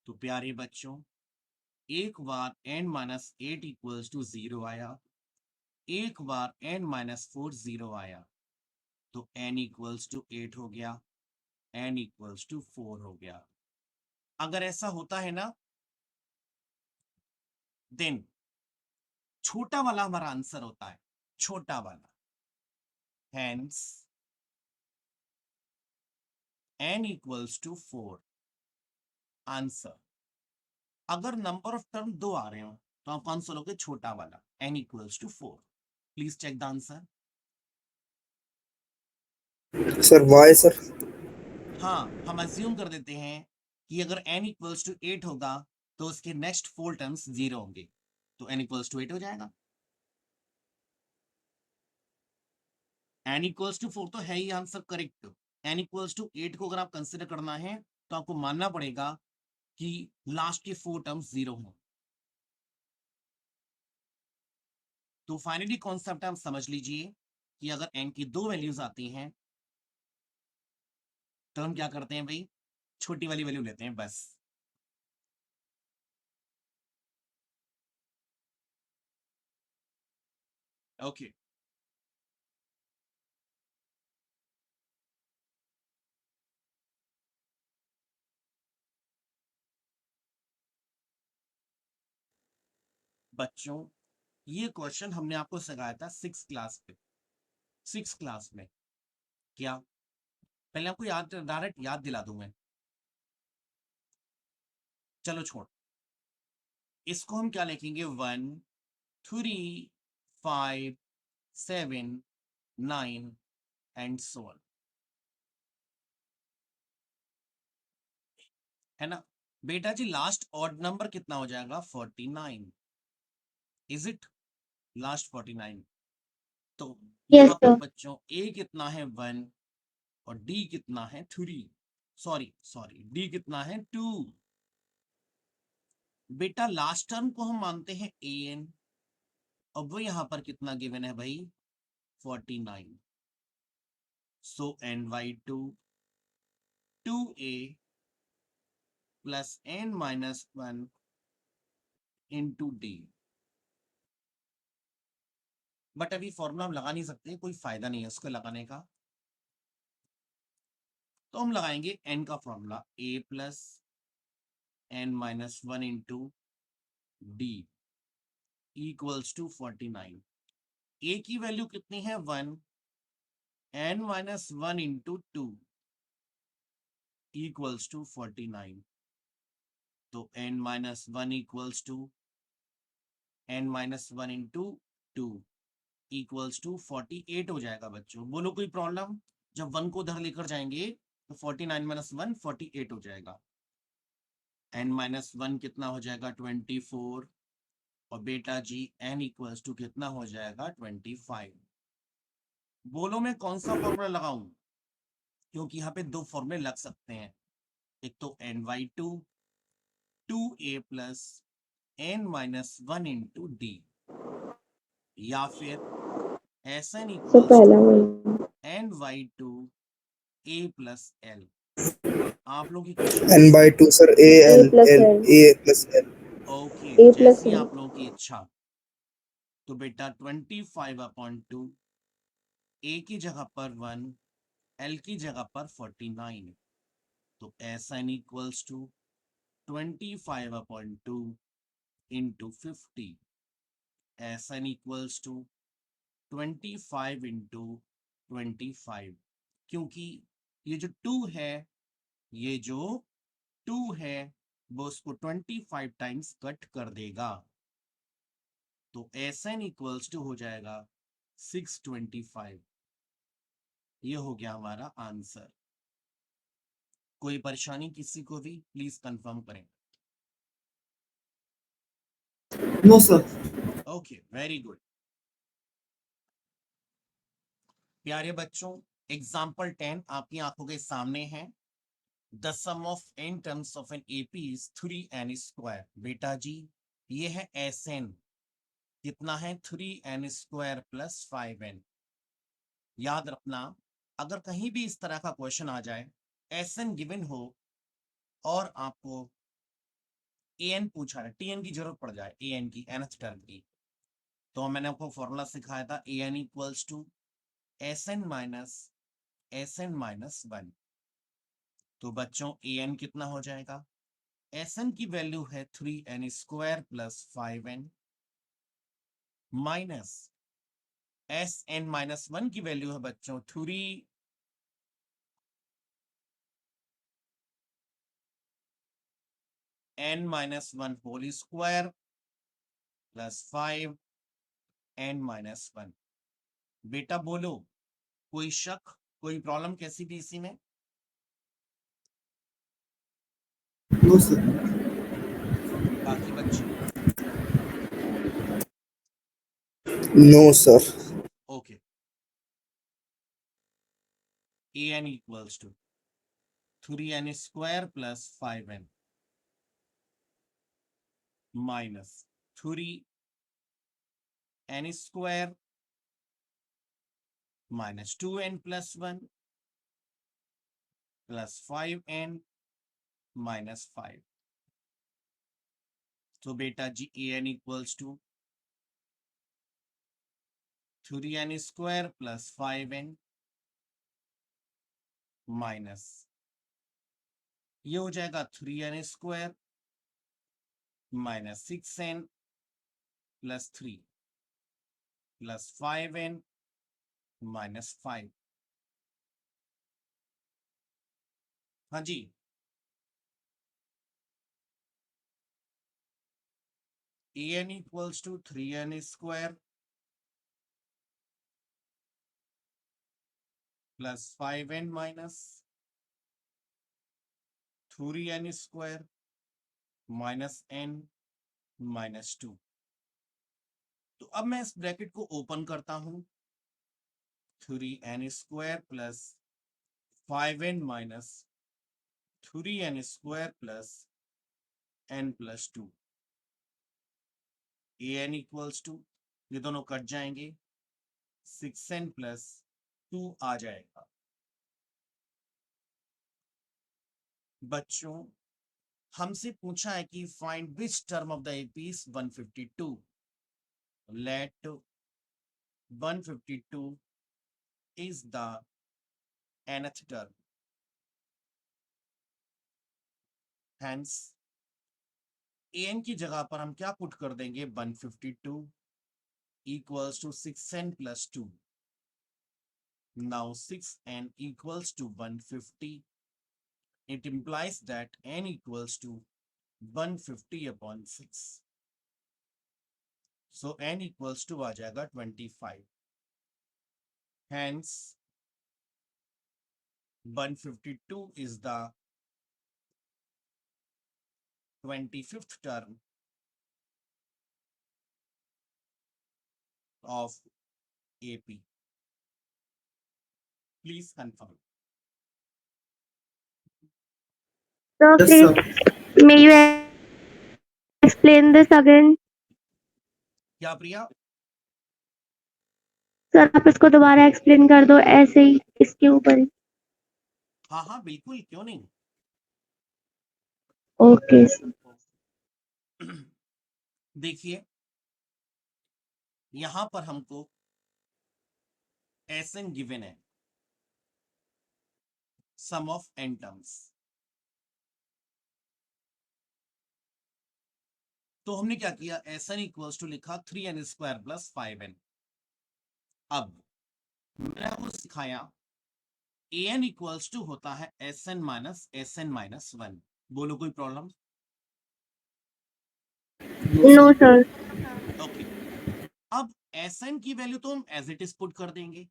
तो प्यारे बच्चों एक बार n-8 equals to 0 आया, एक बार n-4 0 आया, तो n equals to 8 हो गया, n equals to 4 हो गया। अगर ऐसा होता है ना देन छोटा वाला हमारा आंसर होता है, छोटा वाला, hence n equals to 4 answer. अगर नंबर ऑफ टर्म 2 आ रहे हो तो आप कौन सा लोगे? छोटा वाला, n equals to 4। Please check the answer. Sir why sir. हाँ, हम अज्यूम कर देते हैं कि अगर n equals to 8 होगा तो उसके नेक्स्ट 4 टर्म्स 0 होंगे, तो n equals to 8 हो जाएगा। n equals to 4 तो है ही answer correct. n equals to 8 को अगर आप कंसिडर करना है तो आपको मानना पड़ेगा कि लास्ट के 4 टर्म्स 0 हों। तो फाइनली कॉन्सेप्ट आप समझ लीजिए कि अगर n की 2 वैल्यूज आती हैं तो हम क्या करते हैं भाई, छोटी वाली वैल्यू लेते हैं बस। ओके बच्चों, ये क्वेश्चन हमने आपको सिखाया था 6 क्लास में। क्या पहले आपको याद, डायरेक्ट याद दिला दूं मैं? चलो छोड़, इसको हम क्या लिखेंगे? 1 3 5 7 9 एंड सो ऑन, है ना बेटा जी? लास्ट ऑड नंबर कितना हो जाएगा? 49। Is it? लास्ट 49। तो यस यहाँ पर सर। बच्चों ए कितना है? 1 और डी कितना है? 3। सॉरी सॉरी, डी कितना है? 2। बेटा लास्ट टर्म को हम मानते हैं ए एन, अब वो यहाँ पर कितना गिवन है भाई? 49। So n by 2 2a plus n minus 1 into d. But अभी फॉर्मूला हम लगा नहीं सकते, कोई फायदा नहीं है उसको लगाने का, तो हम लगाएंगे n का formula, a plus n minus 1 into D equals to 49। a की वैल्यू कितनी है? 1, n minus 1 into 2 equals to 49। तो n minus 1 equals to n minus 1 into 2 equals to 48 हो जाएगा बच्चों। बोलो कोई प्रॉब्लम? जब 1 को उधर लेकर जाएंगे तो 49 माइनस 1 48 हो जाएगा। n माइनस 1 कितना हो जाएगा? 24। और बेटा जी n इक्वल्स टू कितना हो जाएगा? 25। बोलो मैं कौन सा फॉर्मूला लगाऊं? क्योंकि यहाँ पे दो फॉर्मूले लग सकते हैं, एक तो n by 2 2a plus n minus 1 into D, या फिर Sn सर इक्वल्स पहला टू वही। n by 2 a plus l। आप लोगों की क्या n choice? by 2 sir, a A l plus l L. a plus l. Okay, A plus जैसी L. आप लोगों की इच्छा। तो बेटा 25/2, ए की जगह पर 1, एल की जगह पर 49। तो Sn equals to 25/2 into 50। Sn equals to 25 into 25, क्योंकि ये जो 2 है, ये जो 2 है वो उसको 25 टाइम्स कट कर देगा। तो Sn इक्वल्स टू हो जाएगा 625। ये हो गया हमारा आंसर। कोई परेशानी किसी को भी? प्लीज कंफर्म करें। No, sir. Okay, very good प्यारे बच्चों। एग्जाम्पल 10 आपकी आंखों के सामने है। The sum of n terms of an AP is 3n square. बेटा जी ये है Sn, कितना है? 3n square plus 5n। याद रखना, अगर कहीं भी इस तरह का क्वेश्चन आ जाए, Sn गिवन हो और आपको an पूछा है, tn की जरूरत पड़ जाए, an की nth टर्म की, तो मैंने आपको फॉर्मूला सिखाया था an equals to Sn minus 1। तो बच्चों an कितना हो जाएगा? Sn की वैल्यू है 3n square plus 5n minus Sn minus 1 की वैल्यू है बच्चों 3 n minus 1 whole square plus 5 n minus 1। बेटा बोलो कोई शक, कोई प्रॉब्लम कैसी भी इसी में? No, sir. बाकी बच्चों No sir. Okay, an equals to 3n square plus 5n minus 3n square minus 2n plus 1 plus 5n minus 5। तो बेटा जी an equals to 3n² plus 5n minus ये हो जाएगा 3n² minus 6n plus 3 plus 5n minus 5। हाँ जी, an equals to 3n² plus 5n minus 3n² minus n minus 2। तो अब मैं इस ब्रैकेट को ओपन करता हूं, 3n² plus 5n minus 3n² plus n plus 2। an equals to ये दोनों कट जाएंगे, 6n plus 2 आ जाएगा। बच्चों हमसे पूछा है कि find which term of the AP is 152। Let 152 is the nth term, hence an की जगह पर हम क्या पुट कर देंगे, 152 equals to 6n plus 2। now 6n equals to 150, it implies that n equals to 150 upon 6, so n equals to आ जाएगा 25। hence 152 is the 25th term of AP। Please confirm। So Yes, please, sir. may you explain this again? क्या प्रिया? Sir आप इसको दोबारा explain कर दो ऐसे ही इसके ऊपर ही। हाँ हाँ बिल्कुल, क्यों नहीं। ओके देखिए यहां पर हमको Sn गिवन है, सम ऑफ n टर्म्स। तो हमने क्या किया, Sn इक्वल्स टू लिखा 3n² प्लस 5n। अब मैंने वो सिखाया an इक्वल्स टू होता है Sn माइनस 1। बोलो कोई प्रॉब्लम? No sir. ओके, अब Sn की वैल्यू तो हम एज इट इज पुट कर देंगे।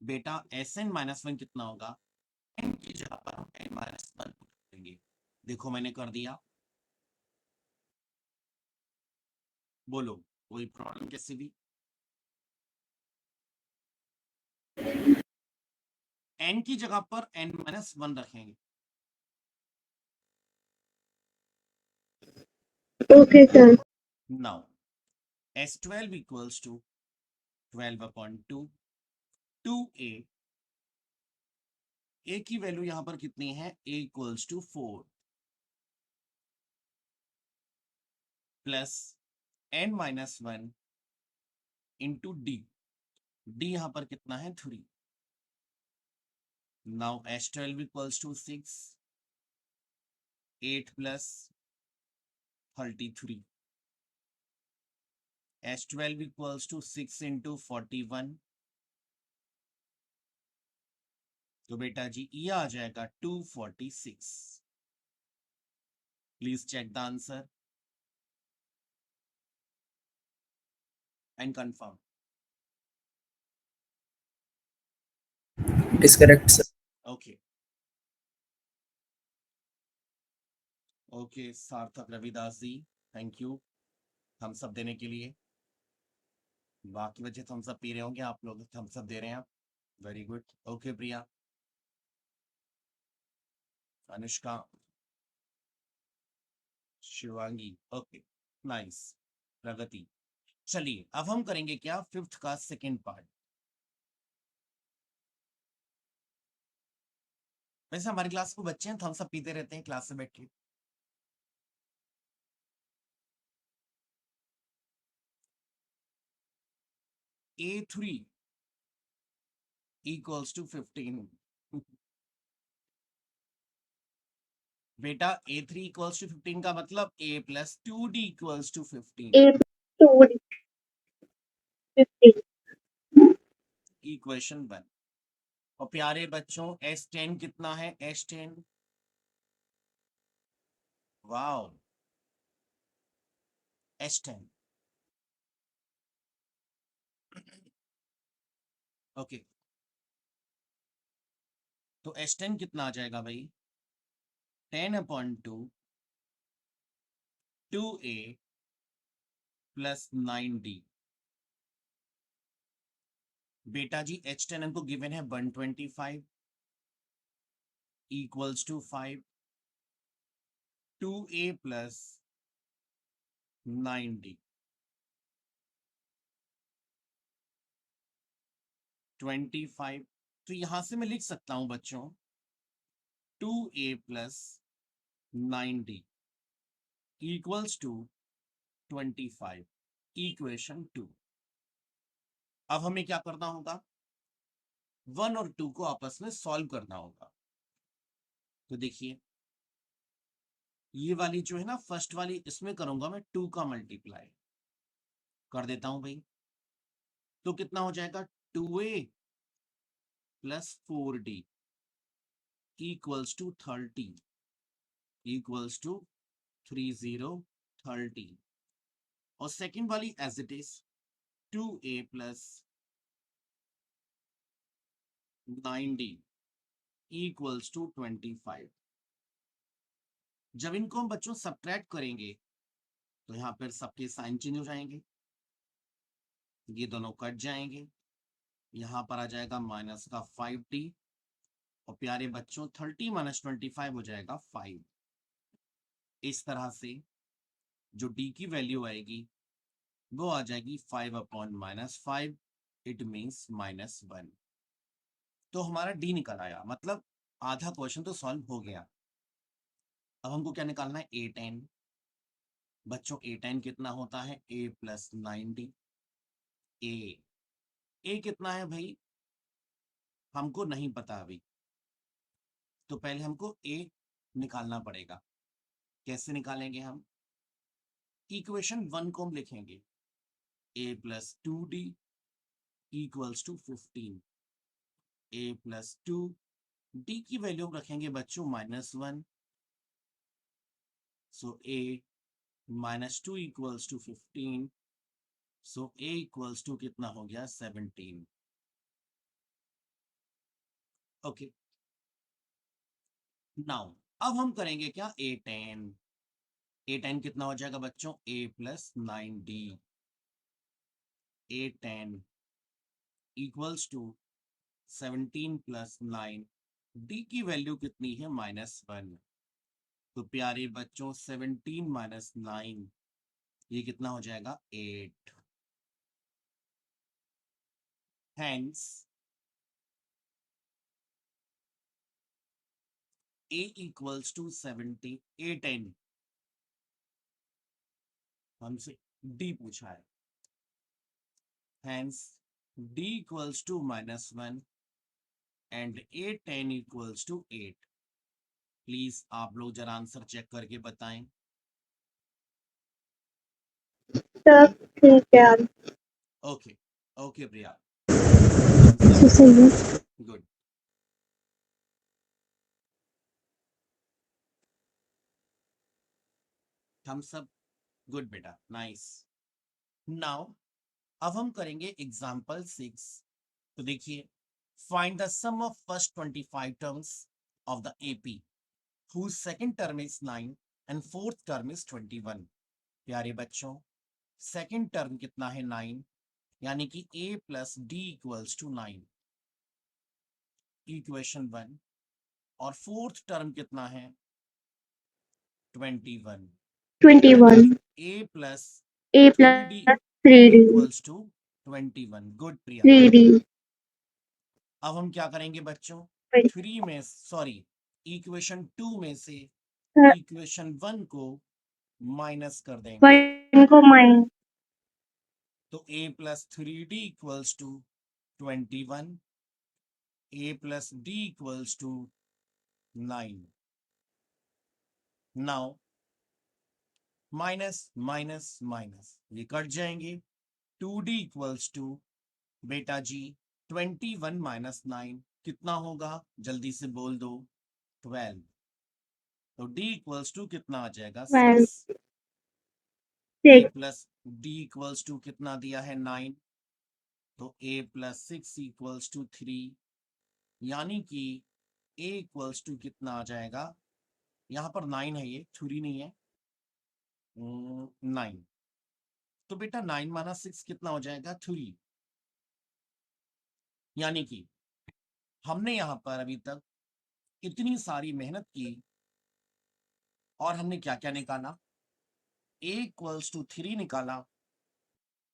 बेटा Sn माइनस 1 कितना होगा, n की जगह पर हम n माइनस 1 पुट करेंगे। देखो मैंने कर दिया, बोलो कोई प्रॉब्लम कैसे भी। n की जगह पर n माइनस 1 रखेंगे। Okay sir. Now S12 equals to 12 upon 2 2a। a की वैल्यू यहां पर कितनी है, a equals to 4 plus n minus 1 into D. D यहां पर कितना है, 3। Now S12 equals to 6 8 plus 33। S12 equals to 6 into 41। तो बेटा जी ये आ जाएगा 246। Please check the answer and confirm. It is correct, sir. Okay okay Sarthak Ravidas ji, thank you हम सब देने के लिए। बाकी बच्चे थम सब पी रहे होंगे, आप लोग थम सब दे रहे हैं आप, वेरी गुड। ओके प्रिया, अनुष्का, शिवांगी, ओके नाइस, प्रगति। चलिए अब हम करेंगे क्या, 5th का सेकेंड पार्ट। वैसे हमारी क्लास को बच्चे हैं, थम सब पीते रहते हैं क्लास में बैठ के। A3 equals to 15. बेटा A3 equals to 15 का मतलब A plus 2D equals to 15. A plus 2D 15. Equation 1. और प्यारे बच्चों S10 कितना है? S10 वाओ S10 ओके तो S10 कितना आ जाएगा भाई? 10/2 2A प्लस 9D। बेटा जी H10 हमको गिवन है 125 equals to 5 2A plus 9D 25। तो यहां से मैं लिख सकता हूं बच्चों 2A plus 9D equals to 25 equation 2। अब हमें क्या करना होगा? 1 और 2 को आपस में सॉल्व करना होगा। तो देखिए ये वाली जो है ना फर्स्ट वाली, इसमें करूंगा मैं 2 का मल्टीप्लाई कर देता हूं भाई। तो कितना हो जाएगा? 2A plus 4D equals to 30 equals to 30 और सेकेंड वाली as it is 2A plus 9D equals to 25। जब इनको हम बच्चों सब्ट्रैक्ट करेंगे तो यहाँ पर सबके साइन चेंज हो जाएंगे, ये दोनों कट जाएंगे, यहाँ पर आ जाएगा माइनस का 5D और प्यारे बच्चों 30 माइनस 25 हो जाएगा 5। इस तरह से जो D की वैल्यू आएगी वो आ जाएगी 5/-5, इट मीन्स -1। तो हमारा D निकल आया, मतलब आधा क्वेश्चन तो सॉल्व हो गया। अब हमको क्या निकालना है? A10। बच्चों A10 कितना होता है? A plus 9D। A कितना है भाई? हमको नहीं पता अभी, तो पहले हमको A निकालना पड़ेगा। कैसे निकालेंगे हम? इक्वेशन 1 को हम लिखेंगे A plus 2D equals to 15। A plus 2 D की वैल्यू रखेंगे बच्चों -1, so A -2 equals to 15, so A equals to कितना हो गया? 17। ओके नाउ अब हम करेंगे क्या? A10 कितना हो जाएगा बच्चों? A plus 9D A10 equals to 17 plus 9। D की वैल्यू कितनी है? -1। तो प्यारे बच्चों 17 माइनस 9 ये कितना हो जाएगा? 8। Hence A equals to 70। A10 हमसे D पूछा है, hence D equals to -1 and A10 equals to 8। Please आप लोग जरा आंसर चेक करके बताएं। सर ठीक है यार, ओके ओके प्रिया सही है। गुड। हम सब गुड बेटा, नाइस। नाउ अब हम करेंगे एग्जाम्पल 6। तो देखिए find the sum of first 25 terms of the AP whose second term is 9 and fourth term is 21। प्यारे बच्चों सेकंड टर्म कितना है? 9, यानी कि A plus D equals to 9 equation 1। और फोर्थ टर्म कितना है? 21 21 A plus A 3D plus 3D equals to 21। Good Priya. 3D अब हम क्या करेंगे बच्चों? 3 में सॉरी इक्वेशन 2 में से इक्वेशन 1 को माइनस कर देंगे। 1 को माइनस तो a plus 3d equals to 21, a plus d equals to 9. Now minus minus minus ये कट जाएंगे. 2d इक्वल्स टू बेटा जी 21 माइनस 9 कितना होगा, जल्दी से बोल दो. 12. तो d इक्वल्स टू कितना आ जाएगा, 12 6. a 6 plus d equals to कितना दिया है, 9. तो a प्लस 6 इक्वल्स टू 3, यानी कि a इक्वल्स टू कितना आ जाएगा, यहाँ पर 9 है, ये 3 नहीं है, 9. तो बेटा 9 माइनस 6 कितना हो जाएगा, 3. यानी कि हमने यहाँ पर अभी तक इतनी सारी मेहनत की और हमने क्या क्या निकाला, a इक्वल्स टू 3 निकाला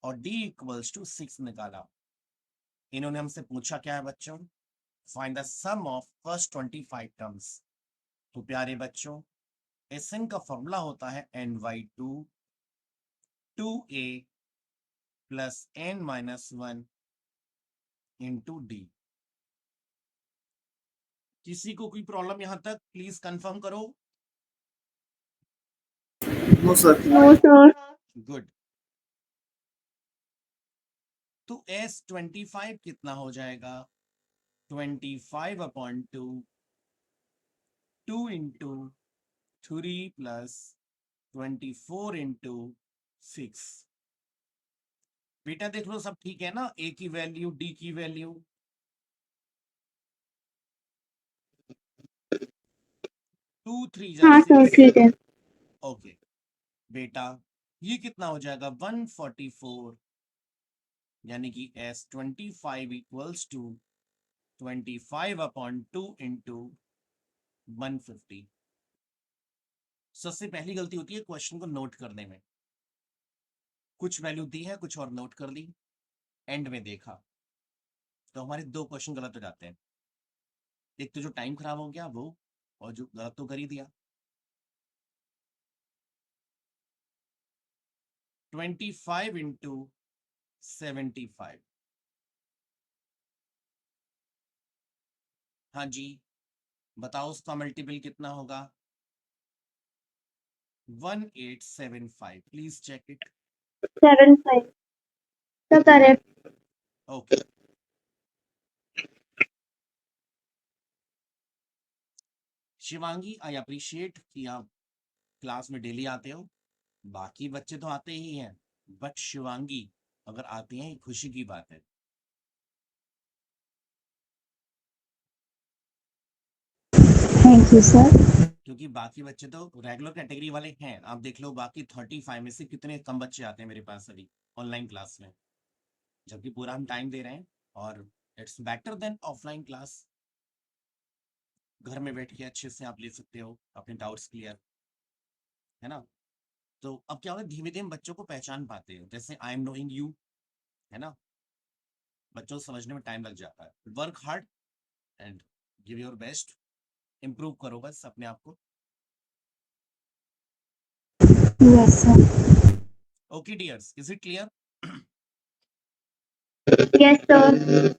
और d इक्वल्स टू 6 निकाला. इन्होंने हमसे पूछा क्या है बच्चों, find the sum of first 25 terms. तो प्यारे बच्चों Sn का फॉर्मूला होता है n/2 2a plus n minus 1 into D. किसी को कोई प्रॉब्लम यहां तक, प्लीज कंफर्म करो. No, sir. No sir. Good. तो S25 कितना हो जाएगा, 25/2 2 इंटू 3 प्लस 24 इंटू 6. बेटा देख लो सब ठीक है ना, a की वैल्यू d की वैल्यू. 2 3 जा हाँ सर 6. ठीक है. ओके बेटा ये कितना हो जाएगा, 144, यानी कि S25 इक्वल्स टू 25/2 इंटू 150. सबसे पहली गलती होती है क्वेश्चन को नोट करने में. कुछ वैल्यू दी है, कुछ और नोट कर ली, एंड में देखा तो हमारे 2 क्वेश्चन गलत हो जाते हैं. एक तो जो टाइम खराब हो गया वो, और जो गलत तो कर ही दिया. 25 इंटू 75. हाँ जी बताओ उसका मल्टीपल कितना होगा, 1875. Please check it. 7 5 sir correct. Okay. Shivangi I appreciate कि आप क्लास में डेली आते हो. बाकी बच्चे तो आते ही हैं, बट शिवांगी अगर आती हैं खुशी की बात है. Thank you sir. क्योंकि बाकी बच्चे तो रेगुलर कैटेगरी वाले हैं. आप देख लो बाकी 35 में से कितने कम बच्चे आते हैं मेरे पास अभी ऑनलाइन क्लास में, जबकि पूरा हम टाइम दे रहे हैं. और it's better than offline class. घर में बैठ के अच्छे से आप ले सकते हो अपने डाउट्स क्लियर, है ना. तो अब क्या होगा, धीमे धीमे बच्चों को पहचान पाते हैं. जैसे आई एम नोइंग यू, है ना, बच्चों को समझने में टाइम लग जाता है. Work hard and give your best. Improve करो बस अपने आप को. Yes sir. Okay dears, is it clear? Yes sir.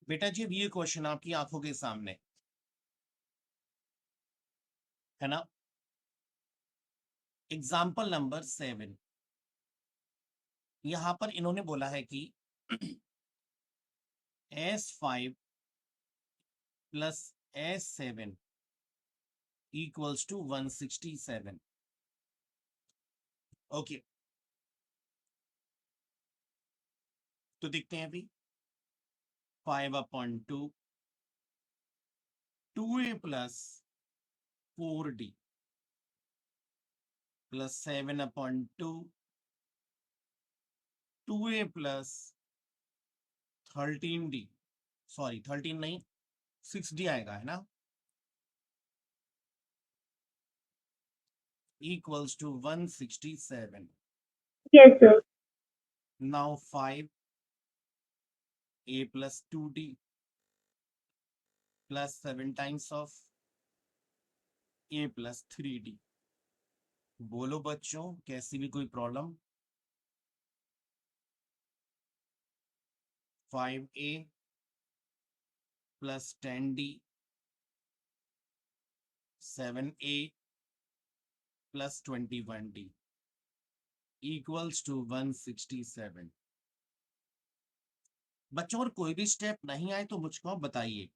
बेटा जी अब ये क्वेश्चन आपकी आंखों के सामने है ना. Example number 7. यहां पर इन्होंने बोला है कि S5 plus S7 equals to 167. Okay तो देखते हैं अभी. 5/2 2a plus 4d plus 7/2 2a plus 13d, sorry 13 नहीं 6d आएगा, है ना, equals to 167. Yes, sir. Now 5a plus 2d plus 7 times of a plus 3d. बोलो बच्चों, कैसी भी कोई problem? 5a plus 10d 7a plus 21d equals to 167. बच्चों और कोई भी स्टेप नहीं आए तो मुझको बताइए।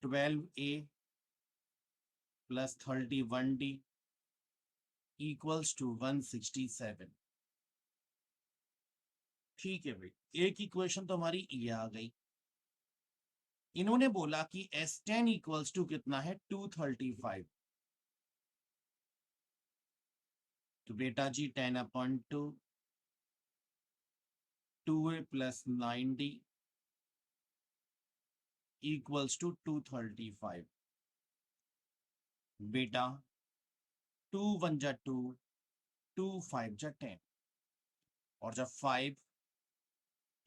12a plus 31d equals to 167. ठीक है भाई, एक इक्वेशन तो हमारी ये आ गई। इन्होंने बोला कि S10 इक्वल्स टू कितना है, 235। तो बेटा जी 10/2 2a plus 9d equals to 235। बेटा 2 1 जा 2, 2 5 जा 10, और जब 5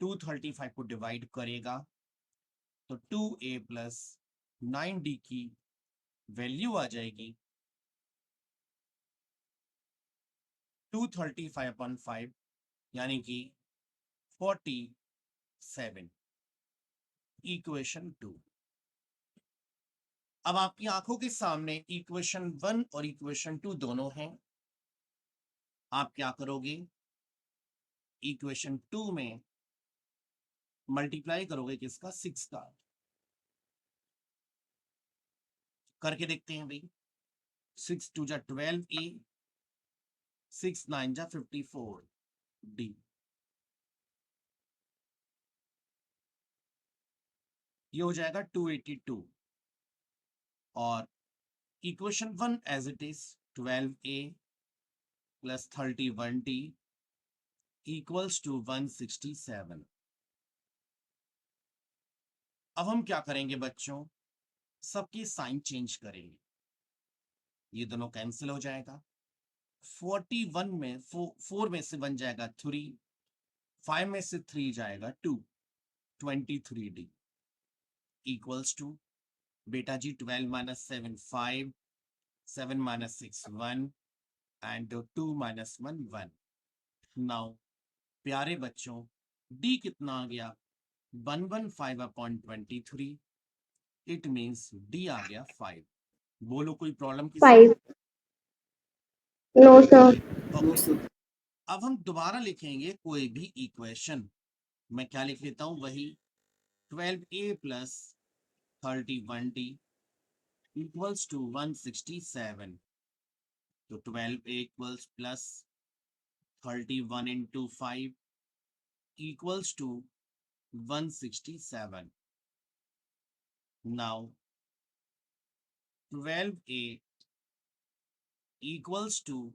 235 को डिवाइड करेगा तो 2a plus 9d की वैल्यू आ जाएगी 235/5 यानी कि 47। इक्वेशन 2। अब आपकी आंखों के सामने इक्वेशन 1 और इक्वेशन 2 दोनों हैं। आप क्या करोगे, इक्वेशन 2 में मल्टीप्लाई करोगे किसका, 6 का। करके देखते हैं भाई। 6 2 जा 12a, 6 9 जा 54d। ये हो जाएगा 282। और equation 1 as it is 12a plus 31d equals to 167। अब हम क्या करेंगे बच्चों, सबके साइन चेंज करेंगे। ये दोनों कैंसिल हो जाएगा। 41 में 4 में से 1 जाएगा 3, 5 में से 3 जाएगा 2, 23d equals to बेटा जी 12 minus 7 5, 7 minus 6 1 and 2 minus 1 1। Now प्यारे बच्चों, d कितना आ गया, 115/23। इट मींस d आ गया 5। बोलो कोई प्रॉब्लम किसी? 5. No, sir. No, okay, sir. अब हम दोबारा लिखेंगे कोई भी इक्वेशन। मैं क्या लिख लेता हूं, वही 12a plus 31d equals to 167। तो 12a equals plus 31 into 5 equals to 167। Now 12a equals to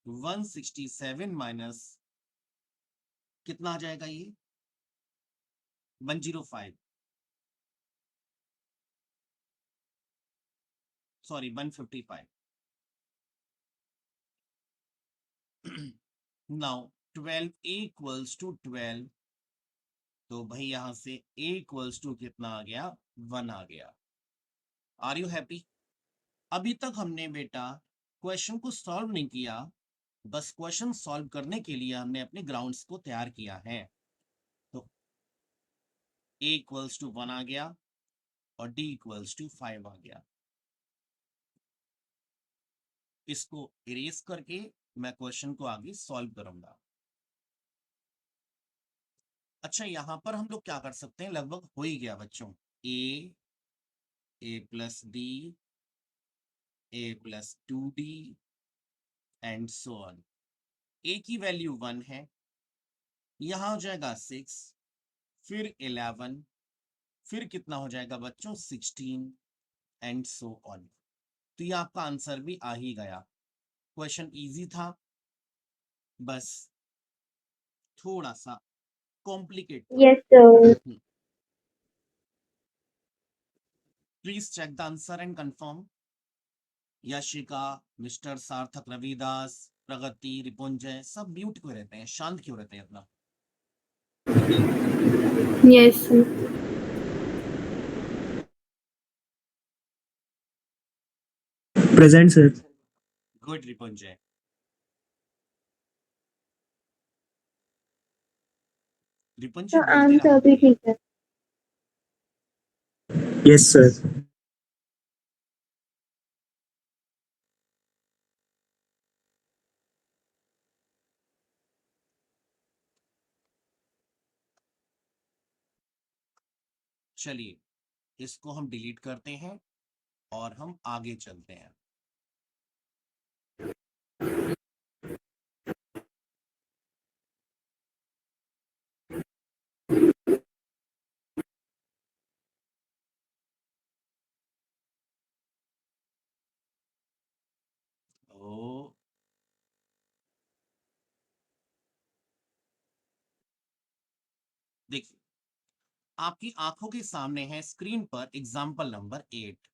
167 minus कितना आ जाएगा, ये 105, sorry 155। Now 12a equals to 12, तो भाई यहां से a equals to कितना आ गया, 1 आ गया। Are you happy? अभी तक हमने बेटा क्वेश्चन को सॉल्व नहीं किया, बस क्वेश्चन सॉल्व करने के लिए हमने अपने ग्राउंड्स को तैयार किया है। तो a equals to 1 आ गया और d equals to 5 आ गया। इसको इरेज करके मैं क्वेश्चन को आगे सॉल्व करूंगा। अच्छा, यहां पर हम लोग क्या कर सकते हैं, लगभग हो ही गया बच्चों। a plus d, a plus 2d and so on. a की वैल्यू 1 है, यहां हो जाएगा 6, फिर 11, फिर कितना हो जाएगा बच्चों, 16 एंड सो ऑन। तो ये आपका आंसर भी आ ही गया। क्वेश्चन इजी था, बस थोड़ा सा कॉम्प्लिकेट था। Yes, sir. Please check the answer and confirm. Yashika, mister Sarthak, Ravidas, प्रगति, रिपुंजय सब म्यूट क्यों रहते हैं, शांत क्यों रहते हैं अपना? Yes, sir. Present, sir. Good Ripunjay. Ripunjay तो बोलते रहो। आंसर भी ठीक है। Yes, sir. चलिए इसको हम डिलीट करते हैं और हम आगे चलते हैं। ओ देखिए, आपकी आंखों के सामने है स्क्रीन पर एग्जाम्पल नंबर 8।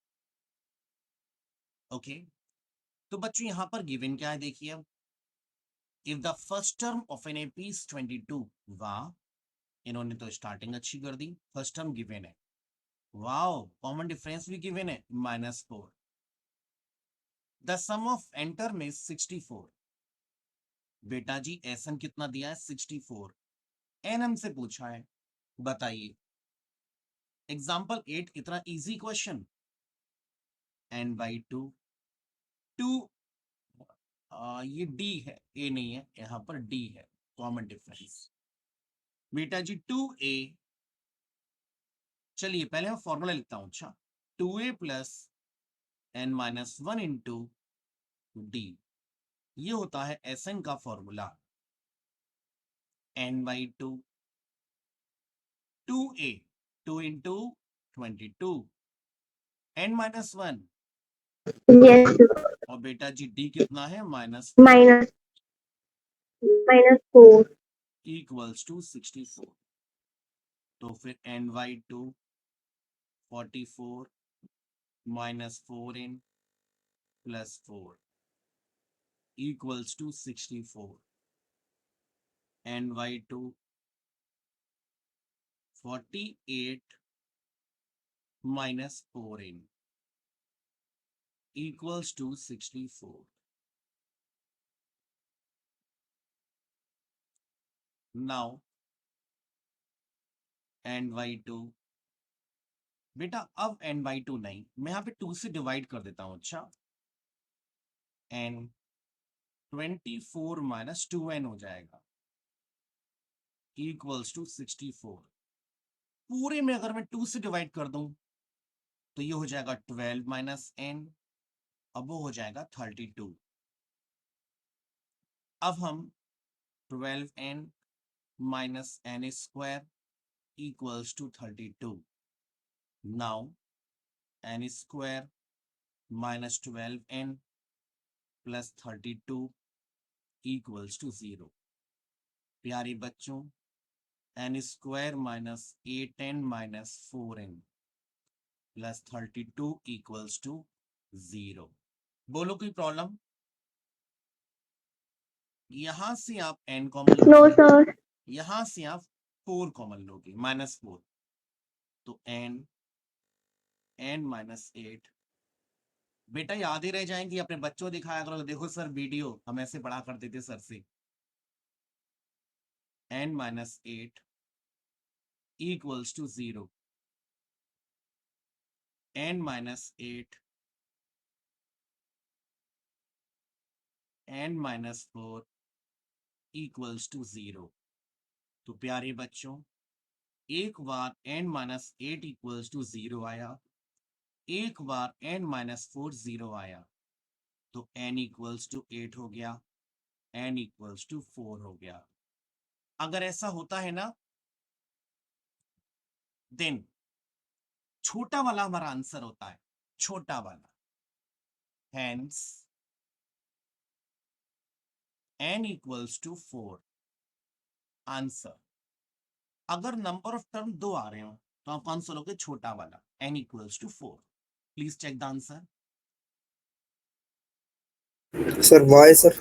ओके, तो बच्चों यहां पर गिवन क्या है देखिए। अब if the first term of an AP is 22, वाह, इन्होंने तो स्टार्टिंग अच्छी कर दी। फर्स्ट टर्म गिवन है, वाओ, कॉमन डिफरेंस भी गिवन है -4। The sum of N term is 64। बेटा जी एसएन कितना दिया है? 64। एन हमसे पूछा है, बताइए। एग्जाम्पल 8 इतना इजी क्वेश्चन। n/2 2 ये डी है, ए नहीं है, यहां पर डी है, कॉमन डिफरेंस। बेटा जी 2a, चलिए पहले मैं फॉर्मूला लिखता हूं। अच्छा, 2a plus n-1 into D, ये होता है एसएन का formula. n/2 2a, 2 into 22, n-1, Yes, sir. और बेटा जी डी कितना है? -4 -4. Equals to 64। तो फिर n/2 44 -4n plus 4 equals to 64। n/2 48 -4n equals to 64. Now n/2, बेटा अब n/2 नहीं, मैं यहाँ पे 2 से डिवाइड कर देता हूं। अच्छा, n 24 - 2n हो जाएगा इक्वल्स टू 64। पूरे में अगर मैं 2 से डिवाइड कर दूं तो ये हो जाएगा 12 - n, अब वो हो जाएगा 32। अब हम 12n - n square equals to 32. Now n square minus 12n plus 32 equals to 0. प्यारे बच्चों, n square minus 8n minus 4n plus 32 equals to 0. बोलो कोई प्रॉब्लम? यहां से आप n कॉमन No, लोगे, sir. यहां से आप 4 कॉमन लोगे, -4, तो n -8 बेटा याद ही रह जाएंगी। अपने बच्चों दिखाया करो, देखो सर वीडियो हम ऐसे पढ़ा करते थे सर से। n-8 equals to 0. n-8 n-4 equals to 0. तो प्यारे बच्चों, एक बार n-8 equals to 0 आया, एक बार n-4 0 आया, तो n equals to 8 हो गया, n equals to 4 हो गया। अगर ऐसा होता है ना, देन छोटा वाला हमारा आंसर होता है, छोटा वाला। Hence n equals to 4 answer. अगर नंबर ऑफ टर्म 2 आ रहे हो तो आप कौन सा लोगे? छोटा वाला, n equals to 4। Please check the answer. Sir y sir.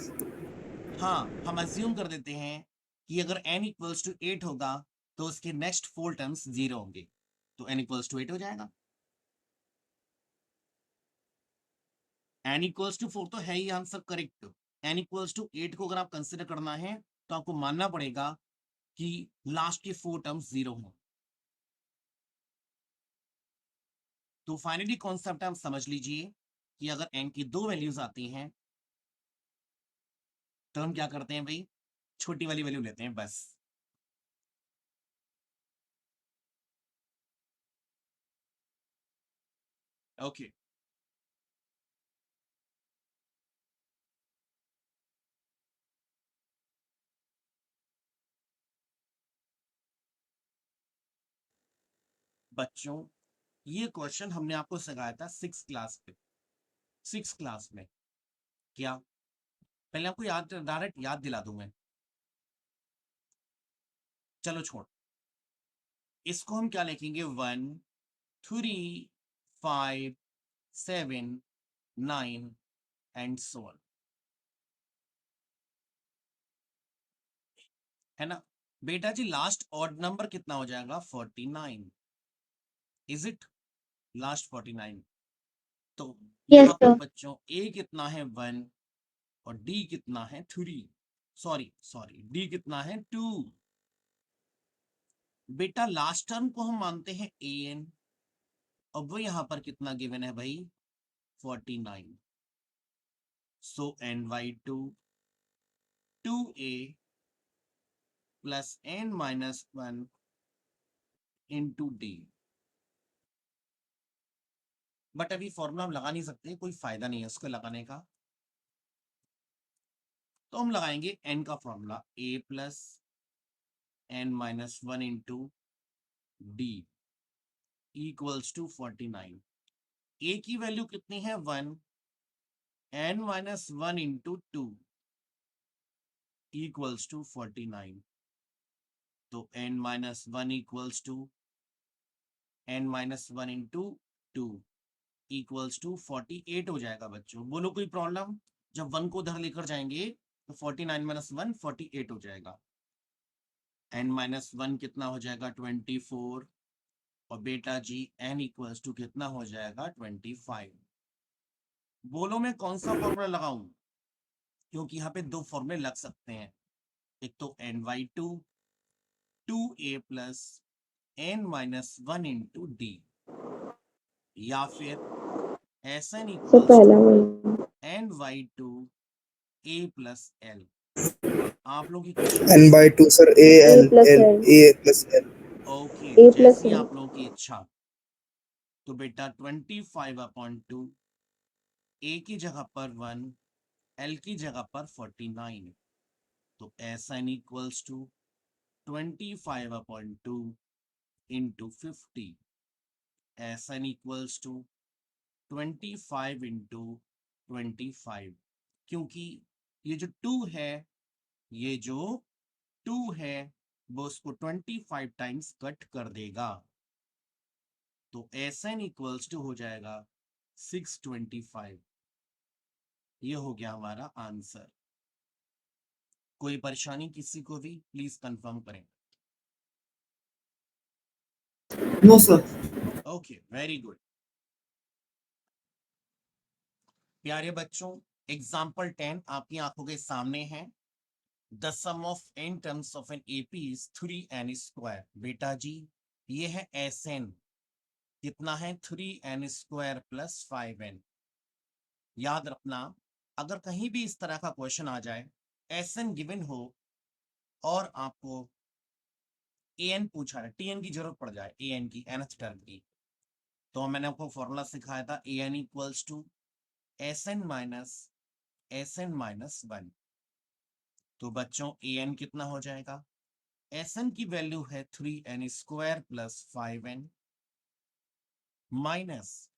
हाँ, हम अज्यूम कर देते हैं कि अगर n इक्वल्स टू 8 होगा तो उसके नेक्स्ट 4 टर्म्स 0 होंगे, तो n इक्वल्स टू 8 हो जाएगा। n इक्वल्स टू 4 तो है ही answer correct. n equals to 8 को अगर आप कंसिडर करना है तो आपको मानना पड़ेगा कि लास्ट के 4 टर्म्स 0 हों। तो फाइनली कॉन्सेप्ट आप समझ लीजिए कि अगर n की 2 वैल्यूज आती हैं तो हम क्या करते हैं भाई, छोटी वाली वैल्यू लेते हैं बस। ओके, बच्चों ये क्वेश्चन हमने आपको सिखाया था 6 क्लास में। क्या पहले आपको याद, डायरेक्ट याद दिला दूं मैं? चलो छोड़, इसको हम क्या लिखेंगे, 1 3 5 7 9 एंड सो ऑन, है ना बेटा जी? लास्ट ऑड नंबर कितना हो जाएगा, 49। Is it last 49? तो Yes, यहाँ पर sir. बच्चों a कितना है 1 और d कितना है 3, सॉरी सॉरी d कितना है 2। बेटा लास्ट टर्म को हम मानते हैं an, और वो यहाँ पर कितना गिवन है भाई, 49। सो ny2 2a plus n-1 into d. But अभी फॉर्मूला हम लगा नहीं सकते, कोई फायदा नहीं है उसको लगाने का, तो हम लगाएंगे n का formula, a plus n-1 into D equals to 49। a की वैल्यू कितनी है 1, n-1 इंटू 2 इक्वल्स टू 49। तो n-1 equals to n-1 into 2 equals to 48 हो जाएगा बच्चों। बोलो कोई प्रॉब्लम? जब 1 को उधर लेकर जाएंगे तो 49 - 1 48 हो जाएगा। n-1 कितना हो जाएगा, 24, और बेटा जी n इक्वल्स टू कितना हो जाएगा, 25। बोलो मैं कौन सा फॉर्मूला लगाऊं, क्योंकि यहाँ पे दो फॉर्मूले लग सकते हैं, एक तो ny2 2a plus n-1 into D, या फिर Sn So इक्वल्स पहला टू वही. ny2 a plus l। आप लोगों की इच्छा, n by 2 sir a A l plus l L. a plus l। Okay, A plus जैसी L. आप लोगों की इच्छा। तो बेटा 25/2, a की जगह पर 1, l की जगह पर 49, तो Sn equals to 25/2 into 50। Sn equals to 25 into 25, क्योंकि ये जो 2 है, ये जो 2 है वो उसको 25 टाइम्स कट कर देगा, तो Sn इक्वल्स टू हो जाएगा 625। ये हो गया हमारा आंसर। कोई परेशानी किसी को भी, प्लीज कंफर्म करें। No, sir. Okay, very good प्यारे बच्चों। एग्जाम्पल 10 आपकी आंखों के सामने है। The sum of n terms of an AP is 3n square. बेटा जी ये है Sn, कितना है 3n स्क्वायर प्लस 5n। याद रखना, अगर कहीं भी इस तरह का क्वेश्चन आ जाए, Sn गिवन हो और आपको an पूछा है, tn की जरूरत पड़ जाए, an की nth टर्म की, तो मैंने आपको फॉर्मूला सिखाया था an equals to Sn minus 1। तो बच्चों an कितना हो जाएगा, Sn की वैल्यू है 3n square plus 5n minus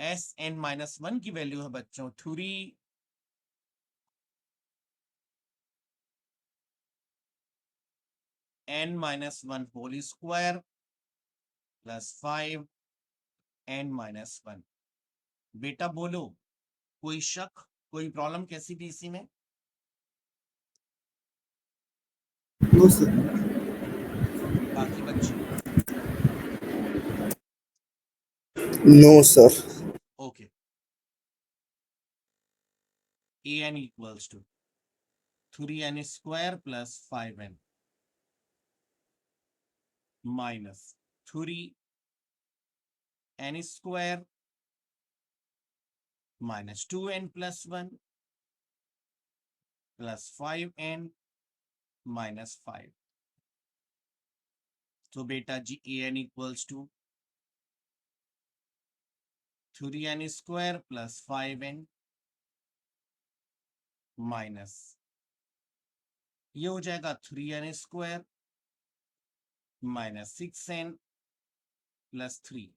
Sn-1 की वैल्यू है बच्चों 3n-1 whole square plus 5n-1। बेटा बोलो, कोई शक, कोई प्रॉब्लम कैसी भी इसी में? No, sir. बाकी बच्चे? No, sir. Okay, an equals to 3n square plus 5n minus 3n square minus 2n plus 1 plus 5n minus 5. तो बेटा जी an equals to 3n square plus 5n minus ये हो जाएगा 3n square minus 6n plus 3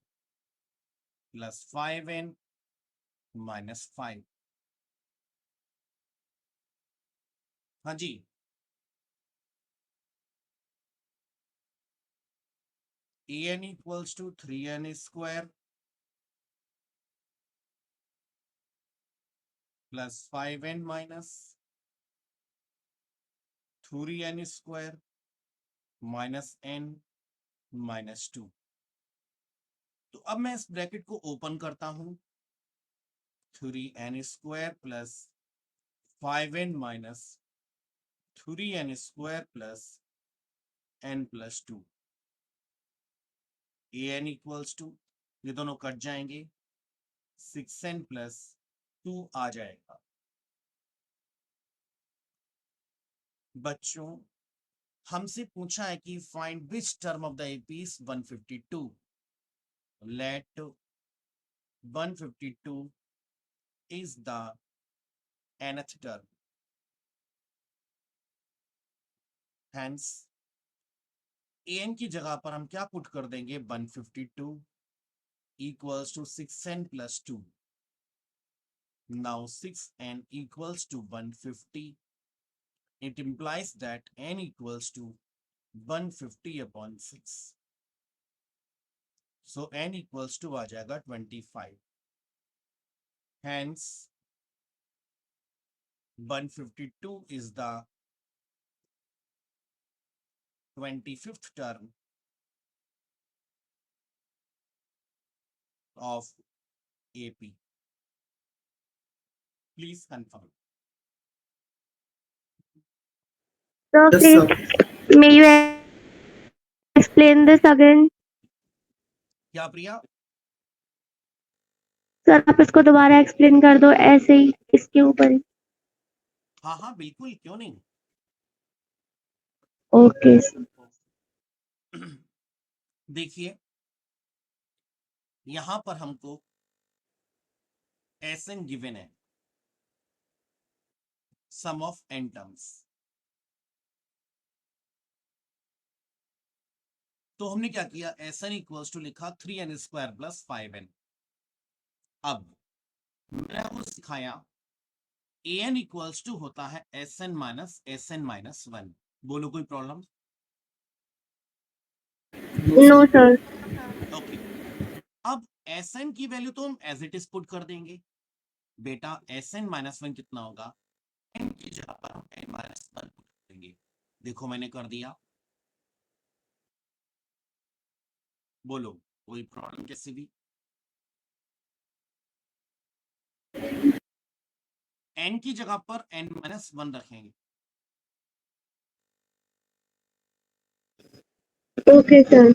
plus 5n minus 5. हाँ जी, an equals to 3n square plus 5n minus 3n square minus n minus 2. तो अब मैं इस ब्रैकेट को ओपन करता हूं, 3n square plus 5n minus 3n square plus n plus 2. an equals to, ये दोनों कट जाएंगे, 6n plus 2 आ जाएगा. बच्चों हमसे पूछा है कि find which term of the AP is 152. Let 152 is the nth term. Hence an की जगह पर हम क्या पुट कर देंगे, 152 equals to 6n plus 2. Now 6n equals to 150. It implies that n equals to 150 upon 6. So n equals to आ जाएगा 25. Hence 152 is the 25th term of AP. Please confirm. So Yes, please, sir. may you explain this again? क्या प्रिया? Sir आप इसको दोबारा explain कर दो ऐसे ही इसके ऊपर ही. हाँ हाँ बिल्कुल, क्यों नहीं. ओके. देखिए यहां पर हमको Sn गिवन है, सम ऑफ n टर्म्स. तो हमने क्या किया, Sn इक्वल्स टू लिखा 3n स्क्वायर प्लस 5n. अब मैंने आपको सिखाया an इक्वल्स टू होता है Sn माइनस 1. बोलो कोई प्रॉब्लम? No sir. ओके, अब Sn की वैल्यू तो हम एज इट इज पुट कर देंगे. बेटा Sn माइनस 1 कितना होगा, n की जगह पर हम n माइनस 1 पुट करेंगे. देखो मैंने कर दिया. बोलो कोई प्रॉब्लम कैसे भी? n की जगह पर n माइनस 1 रखेंगे. Okay, sir.